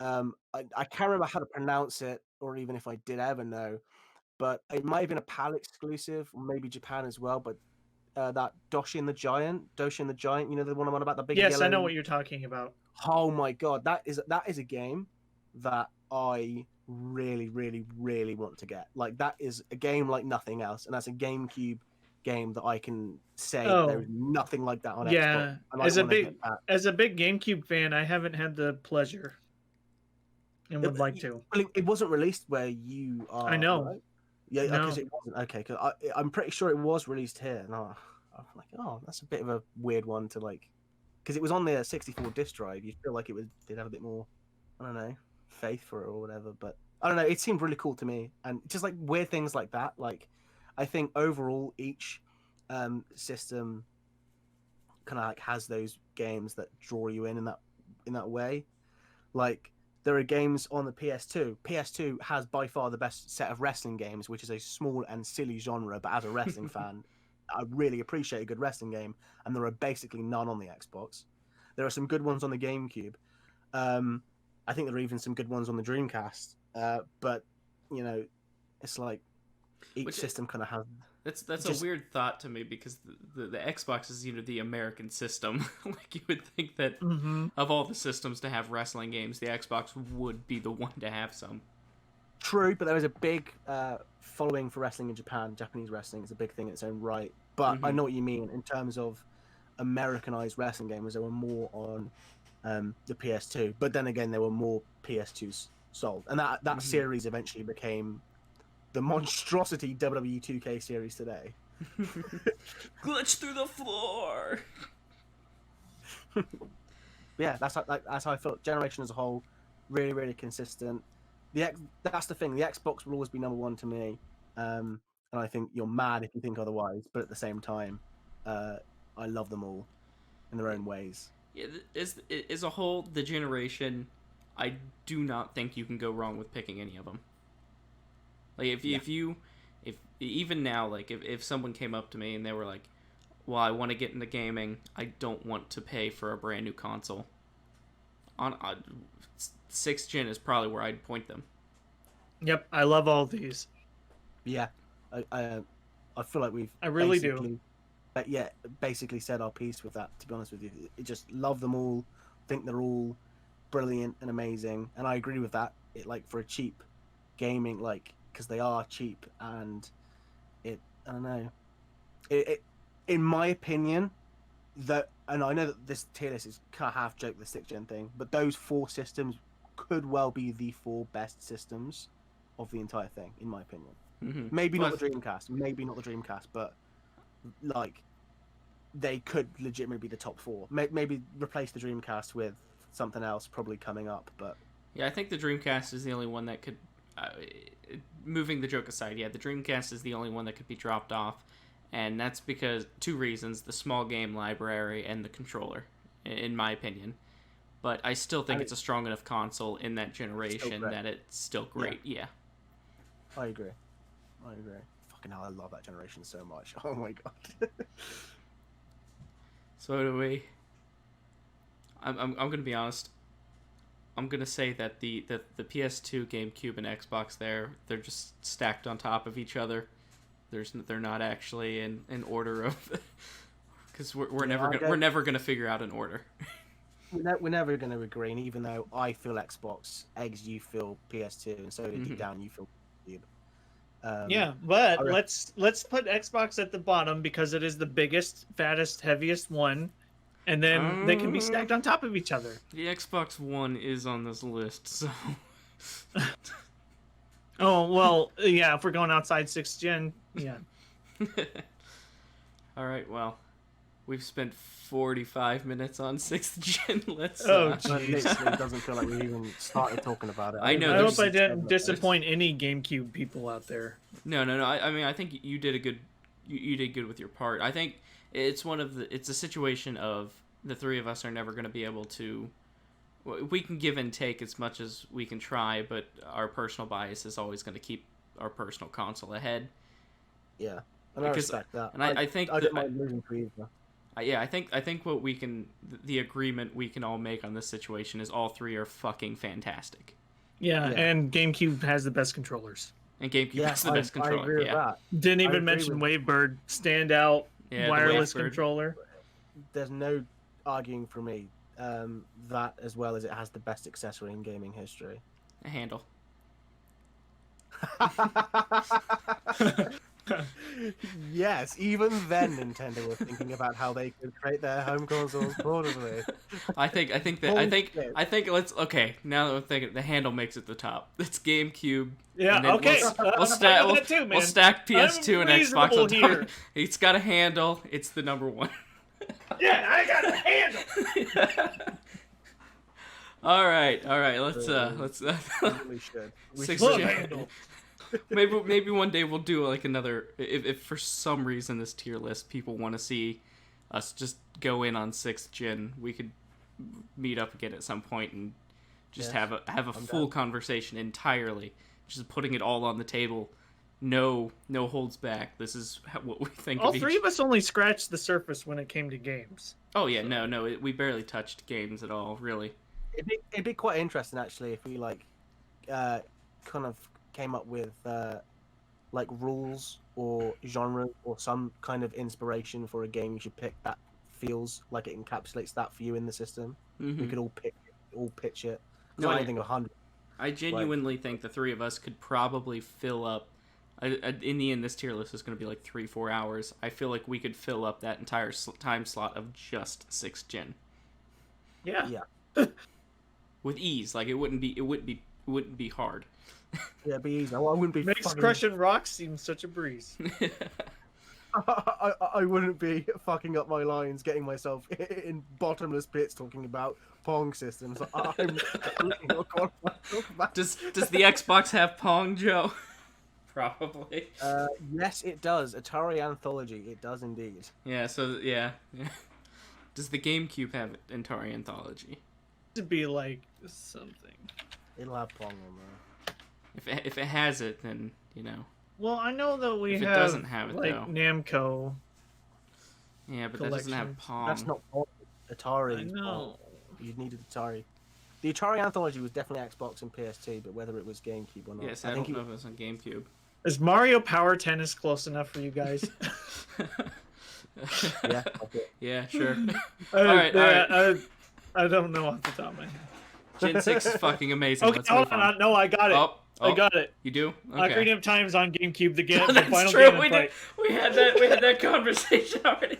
I can't remember how to pronounce it, or even if I did ever know. But it might have been a PAL exclusive, or maybe Japan as well. But that Doshin the Giant, you know, the one I'm on about, the big yes, yellow... I know what you're talking about. Oh my god, that is a game that I really, really, really want to get. Like, that is a game like nothing else, and that's a GameCube game that I can say there's nothing like that on Xbox. And as a big GameCube fan, I haven't had the pleasure and would like to. It wasn't released where you are. I know. Right? Yeah, because it wasn't. Okay, because I'm pretty sure it was released here. And I'm like, oh, that's a bit of a weird one to like, because it was on the 64 disc drive. You feel like did have a bit more, I don't know, faith for it or whatever. But I don't know. It seemed really cool to me, and just like weird things like that. Like, I think overall each system kind of like has those games that draw you in that way. Like, there are games on the PS2. PS2 has by far the best set of wrestling games, which is a small and silly genre, but as a wrestling fan, I really appreciate a good wrestling game, and there are basically none on the Xbox. There are some good ones on the GameCube. I think there are even some good ones on the Dreamcast. But, you know, it's like each system kind of has... That's a weird thought to me, because the Xbox is, you know, the American system. Like, you would think that of all the systems to have wrestling games, the Xbox would be the one to have some. True, but there is a big following for wrestling in Japan. Japanese wrestling is a big thing in its own right. But I know what you mean in terms of Americanized wrestling games. There were more on the PS2, but then again, there were more PS2s sold, and that series eventually became the monstrosity WWE 2K series today. Glitch through the floor. Yeah, that's how I felt. Generation as a whole, really, really consistent. That's the thing. The Xbox will always be number one to me, and I think you're mad if you think otherwise. But at the same time, I love them all in their own ways. Yeah, as a whole, the generation, I do not think you can go wrong with picking any of them. Like, if even now, like, if someone came up to me and they were like, well, I want to get into gaming, I don't want to pay for a brand new console, on 6th gen is probably where I'd point them. Yep, I love all these. Yeah, I feel like I really do. Basically said our piece with that, to be honest with you. Just love them all, think they're all brilliant and amazing, and I agree with that. It, like, for a cheap gaming, like, because they are cheap, and I don't know, it in my opinion, and I know that this tier list is kind of half joke, the 6th gen thing, but those 4 systems could well be the 4 best systems of the entire thing, in my opinion. Maybe not the Dreamcast, but like, they could legitimately be the top 4. Maybe replace the Dreamcast with something else probably coming up, but yeah, I think the Dreamcast is the only one that could, moving the joke aside, yeah, the Dreamcast is the only one that could be dropped off, and that's because 2 reasons: the small game library and the controller, in my opinion. But I still think it's a strong enough console in that generation that it's still great. Yeah. I agree. fucking hell, I love that generation so much. Oh my god. So do we. I'm gonna be honest. I'm gonna say that the PS2, GameCube, and Xbox they're just stacked on top of each other. They're not actually in order of, because we're never gonna figure out an order. We're never going to agree, and even though I feel Xbox, Eggs, you feel PS2, and so deep down you feel GameCube. Yeah, but let's put Xbox at the bottom because it is the biggest, fattest, heaviest one, and then they can be stacked on top of each other. The Xbox One is on this list, so. Oh well, yeah. If we're going outside 6th gen, yeah. All right, well, we've spent 45 minutes on 6th gen. Let's. It doesn't feel like we even started talking about it. I know. I hope I didn't disappoint any GameCube people out there. No. I mean, I think you did a good. You did good with your part. I think it's it's a situation of the three of us are never going to be able to. We can give and take as much as we can try, but our personal bias is always going to keep our personal console ahead. Yeah, and I respect that. And I think I don't mind losing for either. Yeah, I think what we can, the agreement we can all make on this situation is all three are fucking fantastic. Yeah, and GameCube has the best controllers. And GameCube has the best controller. I agree with that. Didn't even mention Wavebird, standout wireless controller. There's no arguing for me that as well as it has the best accessory in gaming history. A handle. Yes, even then Nintendo were thinking about how they could create their home consoles portably. I think let's now that we're thinking, the handle makes it the top. It's GameCube. Yeah, okay. We'll stack PS2 and Xbox on top. It's got a handle. It's the number one. Yeah, I got a handle. All right. Let's We should. Handle. Maybe one day we'll do like another. If for some reason this tier list people want to see us just go in on 6th gen, we could meet up again at some point and just have a full conversation entirely, just putting it all on the table. No holds back. This is what we think. All three of us only scratched the surface when it came to games. Oh yeah, no, we barely touched games at all, really. It'd be quite interesting actually if we kind of came up with like rules or genre or some kind of inspiration for a game you should pick that feels like it encapsulates that for you in the system. We could all pitch it. No, I think 100. I genuinely think the three of us could probably fill up. In the end, this tier list is going to be like 3-4 hours. I feel like we could fill up that entire time slot of just 6th gen. Yeah. With ease, like it wouldn't be hard. Yeah, it'd be easy. I wouldn't be. Makes crushing rocks seem such a breeze. I wouldn't be fucking up my lines, getting myself in bottomless pits talking about Pong systems. Does the Xbox have Pong, Joe? Probably. Yes, it does. Atari Anthology. It does indeed. Yeah. So yeah. Does the GameCube have Atari Anthology? To be like something. It'll have Pong on there. If it has it, then you know. Well, I know that we if have. It doesn't have it like though. Namco. Yeah, but that doesn't have Pong. That's not Atari. I know. You needed Atari. The Atari Anthology was definitely Xbox and PS2, but whether it was GameCube or not. Yes, I don't know if it was on GameCube. Is Mario Power Tennis close enough for you guys? Yeah. Okay. Yeah, sure. All right. I don't know off the top of my head. Gen 6 is fucking amazing. Okay, hold on. No, I got it. I got it. You do? Okay. Ocarina of Time's on GameCube. The That's final true. game. We had that conversation already.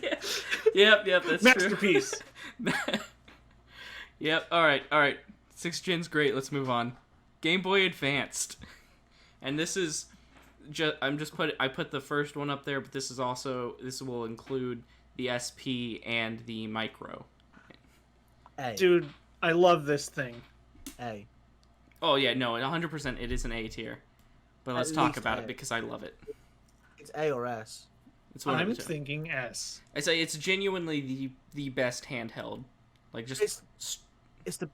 Yep. That's masterpiece. True. Yep. All right. 6th gen's great. Let's move on. Game Boy Advanced, and this is I put the first one up there, but this will include the SP and the Micro. A. Dude, I love this thing. A. Oh yeah, no, 100% it is an A tier. But let's talk about it because I love it. It's A or S. I'm thinking S. I say it's genuinely the best handheld. Like just it's the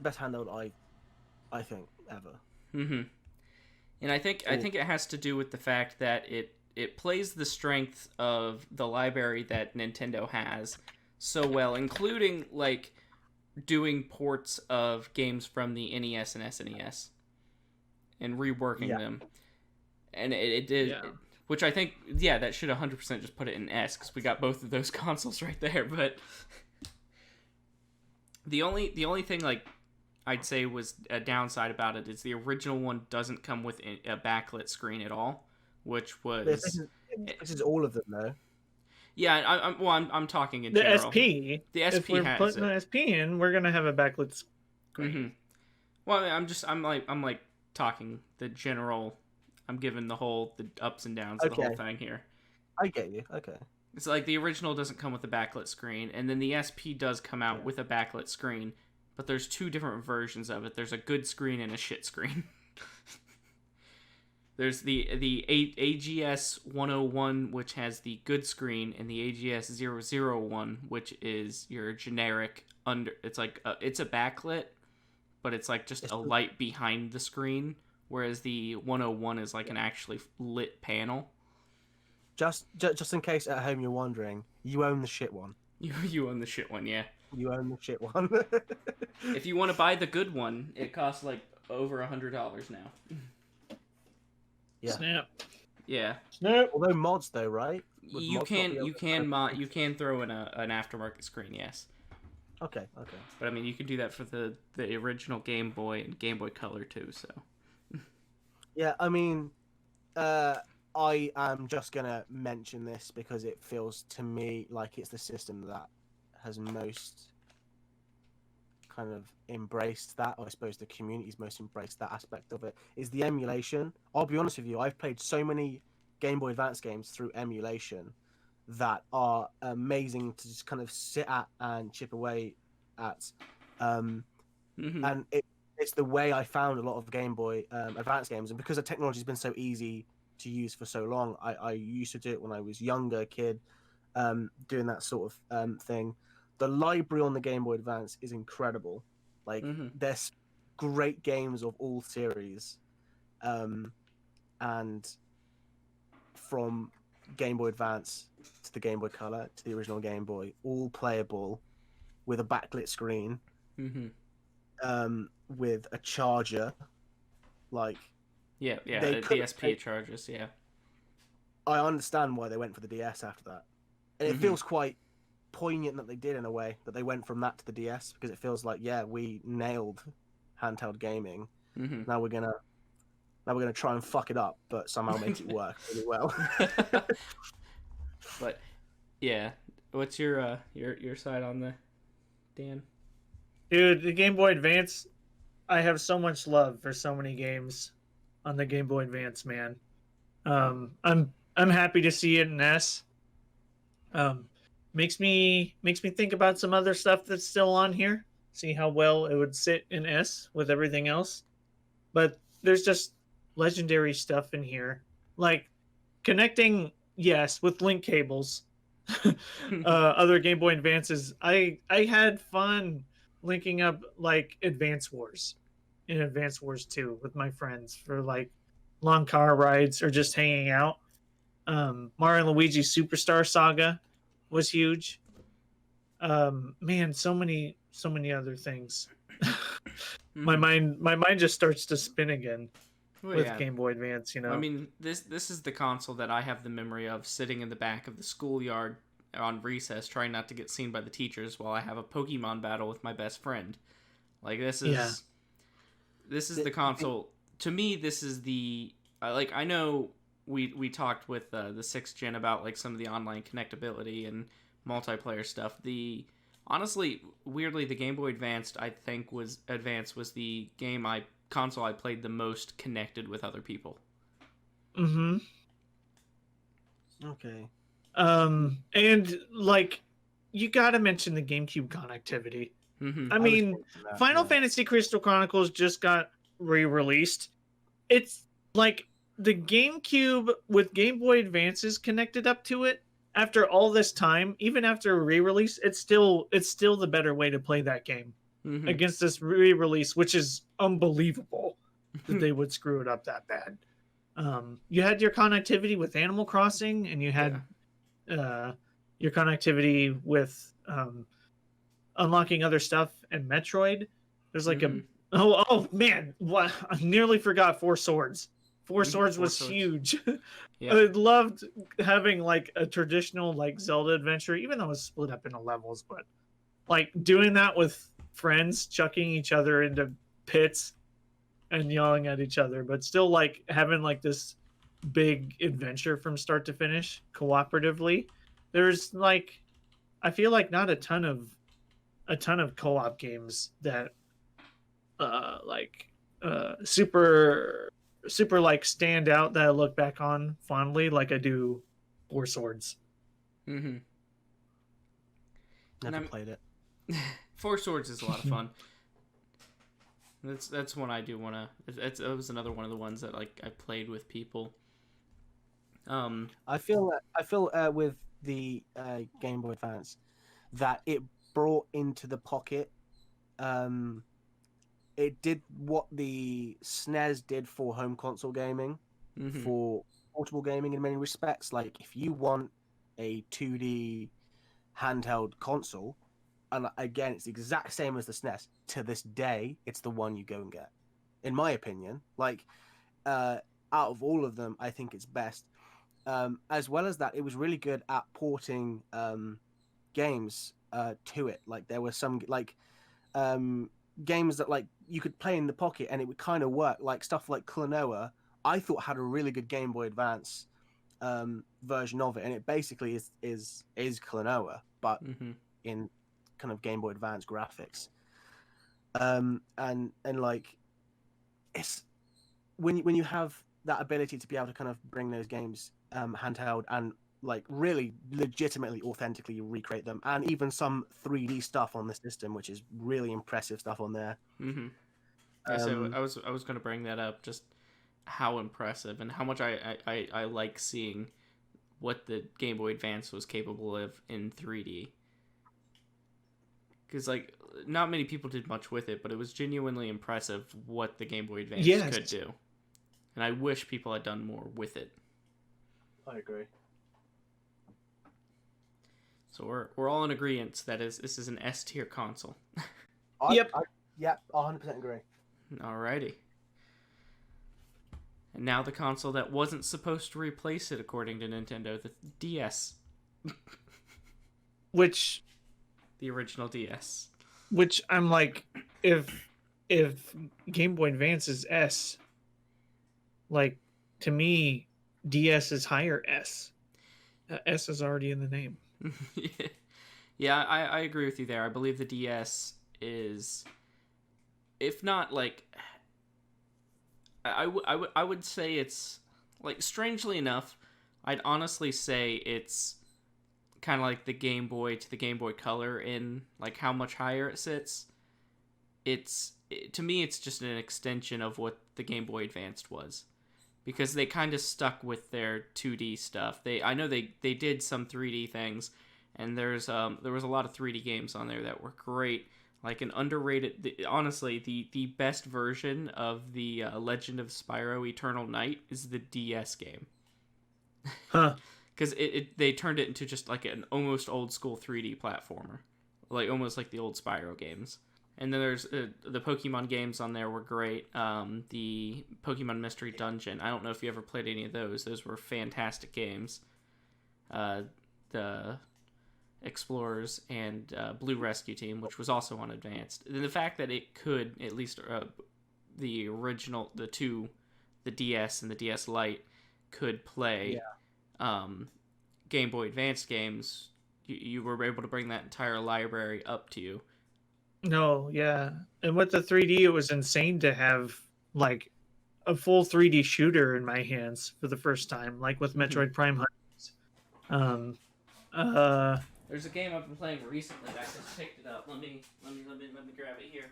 best handheld I think ever. Mm-hmm. And I think it has to do with the fact that it it plays the strength of the library that Nintendo has so well, including like doing ports of games from the NES and SNES and reworking them. And it did, which I think, that should 100% just put it in S, because we got both of those consoles right there. But the only thing like I'd say was a downside about it is the original one doesn't come with a backlit screen at all, which was this is all of them though. Yeah, I'm talking in general. The SP if we're has putting the SP in, we're gonna have a backlit screen. Mm-hmm. Well, I'm like talking the general. I'm giving the ups and downs of the whole thing here. I get you. Okay. It's like the original doesn't come with a backlit screen, and then the SP does come out with a backlit screen, but there's two different versions of it. There's a good screen and a shit screen. There's the AGS 101, which has the good screen, and the AGS 001, which is your generic it's like it's a backlit, but it's like just a light behind the screen, whereas the 101 is like an actually lit panel. Just in case at home you're wondering, you own the shit one. You own the shit one, yeah. You own the shit one. If you want to buy the good one, it costs like over $100 now. Yeah. Snap. Yeah. Snap. Although mods though, right? You can throw in an aftermarket screen, yes. Okay. But I mean, you can do that for the original Game Boy and Game Boy Color too. So. Yeah, I mean, I am just gonna mention this because it feels to me like it's the system that has most kind of embraced that, or I suppose the community's most embraced that aspect of it, is the emulation. I'll be honest with you, I've played so many Game Boy Advance games through emulation that are amazing to just kind of sit at and chip away at. And it's the way I found a lot of Game Boy Advance games, and because the technology's been so easy to use for so long, I used to do it when I was younger kid, doing that sort of thing. The library on the Game Boy Advance is incredible. Like, there's great games of all series, and from Game Boy Advance to the Game Boy Color to the original Game Boy, all playable with a backlit screen, with a charger. Like, the DSP charges. Yeah, I understand why they went for the DS after that, and it feels quite poignant that they did, in a way, that they went from that to the DS, because it feels like, we nailed handheld gaming. Now we're gonna try and fuck it up, but somehow make it work really well. But yeah, what's your side on the Dan? Dude, the Game Boy Advance, I have so much love for so many games on the Game Boy Advance, man. I'm happy to see it in S. Makes me think about some other stuff that's still on here. See how well it would sit in S with everything else. But there's just legendary stuff in here, like connecting, with link cables. Other Game Boy Advances. I had fun linking up like Advance Wars in Advance Wars 2 with my friends for like long car rides or just hanging out. Mario and Luigi Superstar Saga was huge. Man, so many other things. My mind just starts to spin again with Game Boy Advance, I mean, this is the console that I have the memory of sitting in the back of the schoolyard on recess, trying not to get seen by the teachers while I have a Pokemon battle with my best friend. Like, this is the console. To me, this is the I know we talked with the 6th gen about like some of the online connectability and multiplayer stuff. Honestly, weirdly, the Game Boy Advance I think was the console I played the most connected with other people. Okay. And like, you gotta mention the GameCube connectivity. I mean, Final Fantasy Crystal Chronicles just got re-released. It's like the GameCube with Game Boy Advances connected up to it. After all this time, even after a re-release, it's still the better way to play that game against this re-release, which is unbelievable that they would screw it up that bad. You had your connectivity with Animal Crossing, and you had your connectivity with unlocking other stuff and Metroid. There's like oh man, what I nearly forgot Four Swords. Four Swords was huge. Yeah. I loved having like a traditional like Zelda adventure, even though it was split up into levels, but like doing that with friends, chucking each other into pits and yelling at each other, but still like having like this big adventure from start to finish cooperatively. There's like, I feel like not a ton of co-op games that super like stand out that I look back on fondly like I do Four Swords. Never played it. Four Swords is a lot of fun. That's one I do want to. It was another one of the ones that like I played with people. I feel with the Game Boy Advance that it brought into the pocket. It did what the SNES did for home console gaming, for portable gaming in many respects. Like if you want a 2D handheld console, and again, it's the exact same as the SNES. To this day, it's the one you go and get. In my opinion, like out of all of them, I think it's best. As well as that, it was really good at porting games to it. Like there were some like games that like you could play in the pocket and it would kind of work. Like stuff like Klonoa, I thought had a really good Game Boy Advance version of it, and it basically is Klonoa, but in kind of Game Boy Advance graphics. And like it's when you have that ability to be able to kind of bring those games handheld and like really legitimately authentically recreate them, and even some 3D stuff on the system, which is really impressive stuff on there. So I was going to bring that up, just how impressive and how much I like seeing what the Game Boy Advance was capable of in 3D. Because like not many people did much with it, but it was genuinely impressive what the Game Boy Advance could do. And I wish people had done more with it. I agree. So we're all in agreement that this is an S tier console. Yep, 100% agree. Alrighty. And now the console that wasn't supposed to replace it, according to Nintendo, the DS. Which the original DS. Which I'm like, if Game Boy Advance is S, like to me, DS is higher S. S is already in the name. Yeah, I agree with you there. I believe the DS is, if not like, I would say it's like, strangely enough, I'd honestly say it's kind of like the Game Boy to the Game Boy Color in like how much higher it sits. To me, it's just an extension of what the Game Boy Advanced was, because they kind of stuck with their 2D stuff. I know they did some 3D things, and there was a lot of 3D games on there that were great. Like an underrated, honestly, the best version of the Legend of Spyro Eternal Night is the DS game. Huh. Because they turned it into just like an almost old school 3D platformer, like almost like the old Spyro games. And then there's the Pokemon games on there were great. The Pokemon Mystery Dungeon. I don't know if you ever played any of those. Those were fantastic games. The Explorers and Blue Rescue Team, which was also on Advanced. And the fact that it could, at least the original, the DS and the DS Lite could play Game Boy Advanced games, you were able to bring that entire library up to you. No, yeah. And with the 3D, it was insane to have like a full 3D shooter in my hands for the first time, like with Metroid Prime Hunters. There's a game I've been playing recently that I just picked it up. Let me grab it here.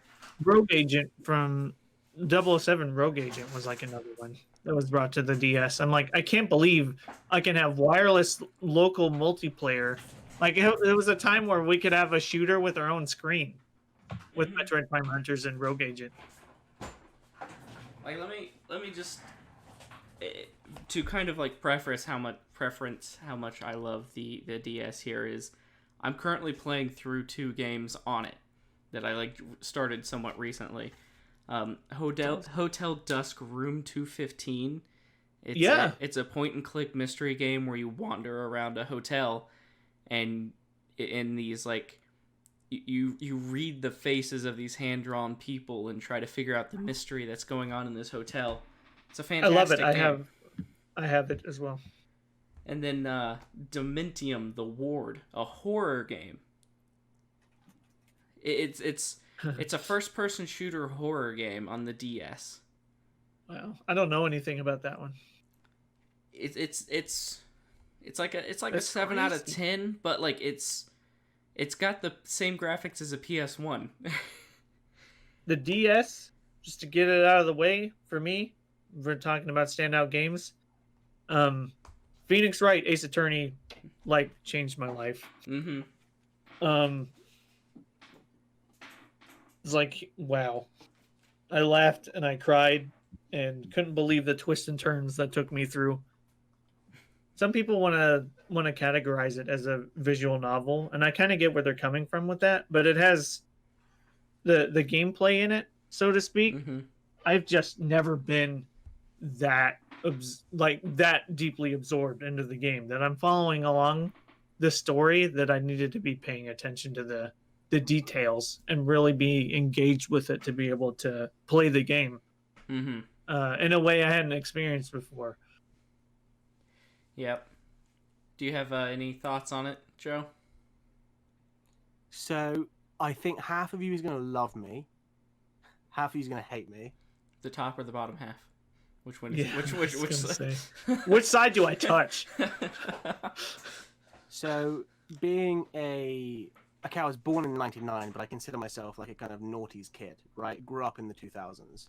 Rogue Agent from 007 Rogue Agent was like another one that was brought to the DS. I'm like, I can't believe I can have wireless local multiplayer. Like it was a time where we could have a shooter with our own screen with Metroid Prime Hunters and Rogue Agent. Like let me just to kind of like preface how much I love the DS here is I'm currently playing through 2 games on it that I like started somewhat recently. Hotel Dusk Room 215. It's a point and click mystery game where you wander around a hotel and in these like you read the faces of these hand-drawn people and try to figure out the mystery that's going on in this hotel. It's a fantastic I love it. game. I have it as well. And then Dementium the Ward, a horror game. It's a first-person shooter horror game on the DS. Wow, I don't know anything about that one. It's like a 7 out of 10, but like it's got the same graphics as a PS1. The DS, just to get it out of the way for me, we're talking about standout games. Phoenix Wright Ace Attorney like changed my life. Mm-hmm. It's like, wow. I laughed and I cried and couldn't believe the twists and turns that took me through. Some people want to categorize it as a visual novel, and I kind of get where they're coming from with that, but it has the gameplay in it, so to speak. Mm-hmm. I've just never been that deeply absorbed into the game that I'm following along the story, that I needed to be paying attention to the details and really be engaged with it to be able to play the game in a way I hadn't experienced before. Yep. Do you have any thoughts on it, Joe? So I think half of you is going to love me, half of you is going to hate me. The top or the bottom half? Which one is which side? Which side do I touch? So being I was born in 99, but I consider myself like a kind of naughties kid, right? Grew up in the 2000s.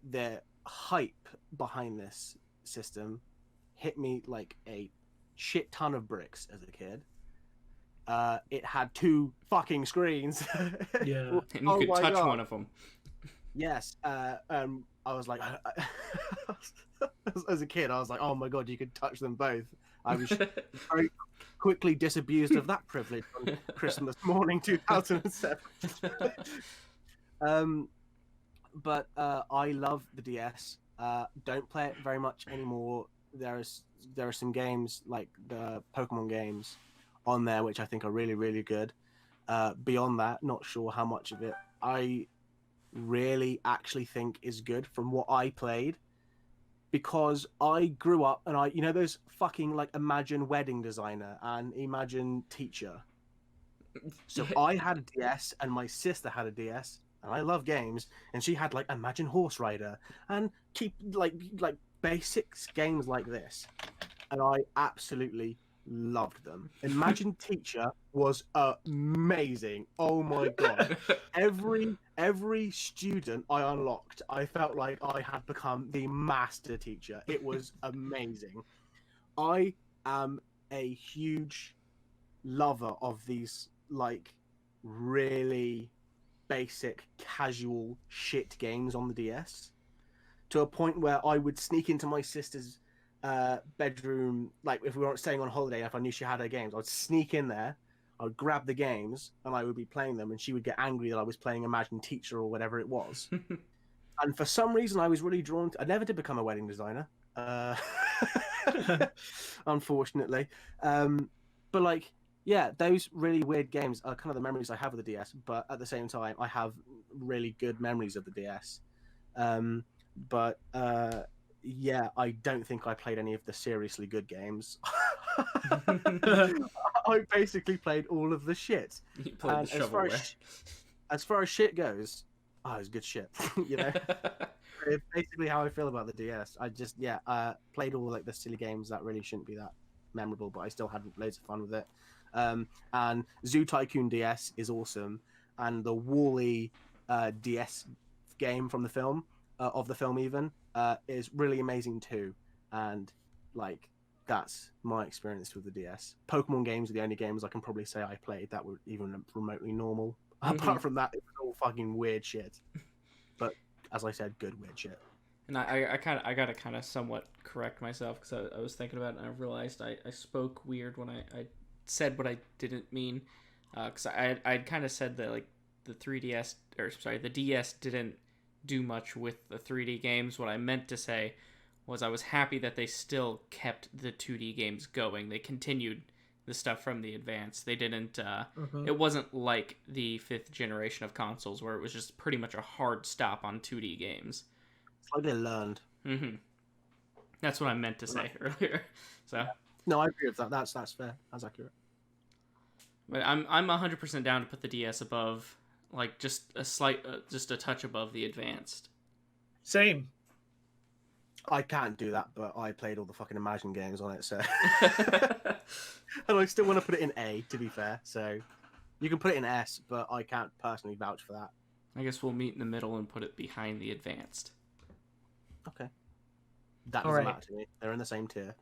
The hype behind this system hit me like a shit ton of bricks as a kid. It had 2 fucking screens. Yeah. And you could touch one of them. Yes. I was like, as a kid, I was like, oh my god, you could touch them both. I was very quickly disabused of that privilege on Christmas morning 2007. But I love the DS. Don't play it very much anymore. There are some games like the Pokemon games on there which I think are really, really good. Beyond that, not sure how much of it I really actually think is good from what I played, because I grew up and you know those fucking like Imagine Wedding Designer and Imagine Teacher. So I had a DS and my sister had a DS, and I love games, and she had like Imagine Horse Rider and keep like basics games like this, and I absolutely loved them. Imagine Teacher was amazing. Oh my god. Every student I unlocked, I felt like I had become the master teacher. It was amazing. I am a huge lover of these like really basic casual shit games on the DS, to a point where I would sneak into my sister's bedroom, like if we weren't staying on holiday, if I knew she had her games, I'd sneak in there, I would grab the games and I would be playing them, and she would get angry that I was playing Imagine Teacher or whatever it was. And for some reason I was really drawn to, I never did become a wedding designer, unfortunately, but like, yeah, those really weird games are kind of the memories I have of the DS, but at the same time I have really good memories of the DS. But yeah, I don't think I played any of the seriously good games. I basically played all of the shit. You played the shovelware. As far as shit goes, it was good shit. You know, it's basically how I feel about the DS. I just played all like the silly games that really shouldn't be that memorable, but I still had loads of fun with it. And Zoo Tycoon DS is awesome, and the Wall-E DS game from the film. Of the film even is really amazing too, and like that's my experience with the DS. Pokemon games are the only games I can probably say I played that were even remotely normal. Apart from that, it was all fucking weird shit, but as I said, good weird shit. And I gotta kind of somewhat correct myself because I was thinking about it and I realized I spoke weird when I said what I didn't mean. Because I'd kind of said that like the 3DS or sorry the DS didn't do much with the 3D games. What I meant to say was I was happy that they still kept the 2D games going. They continued the stuff from the Advance. They didn't. It wasn't like the 5th generation of consoles where it was just pretty much a hard stop on 2D games. It's like they learned. Mm-hmm. That's what I meant to say earlier. So. Yeah. No, I agree with that. That's fair. That's accurate. But I'm 100% down to put the DS above, like just a slight, just a touch above the Advanced. Same. I can't do that, but I played all the fucking Imagine games on it, so. And I still want to put it in A, to be fair. So you can put it in S, but I can't personally vouch for that. I guess we'll meet in the middle and put it behind the Advanced. Okay. That doesn't matter to me. They're in the same tier.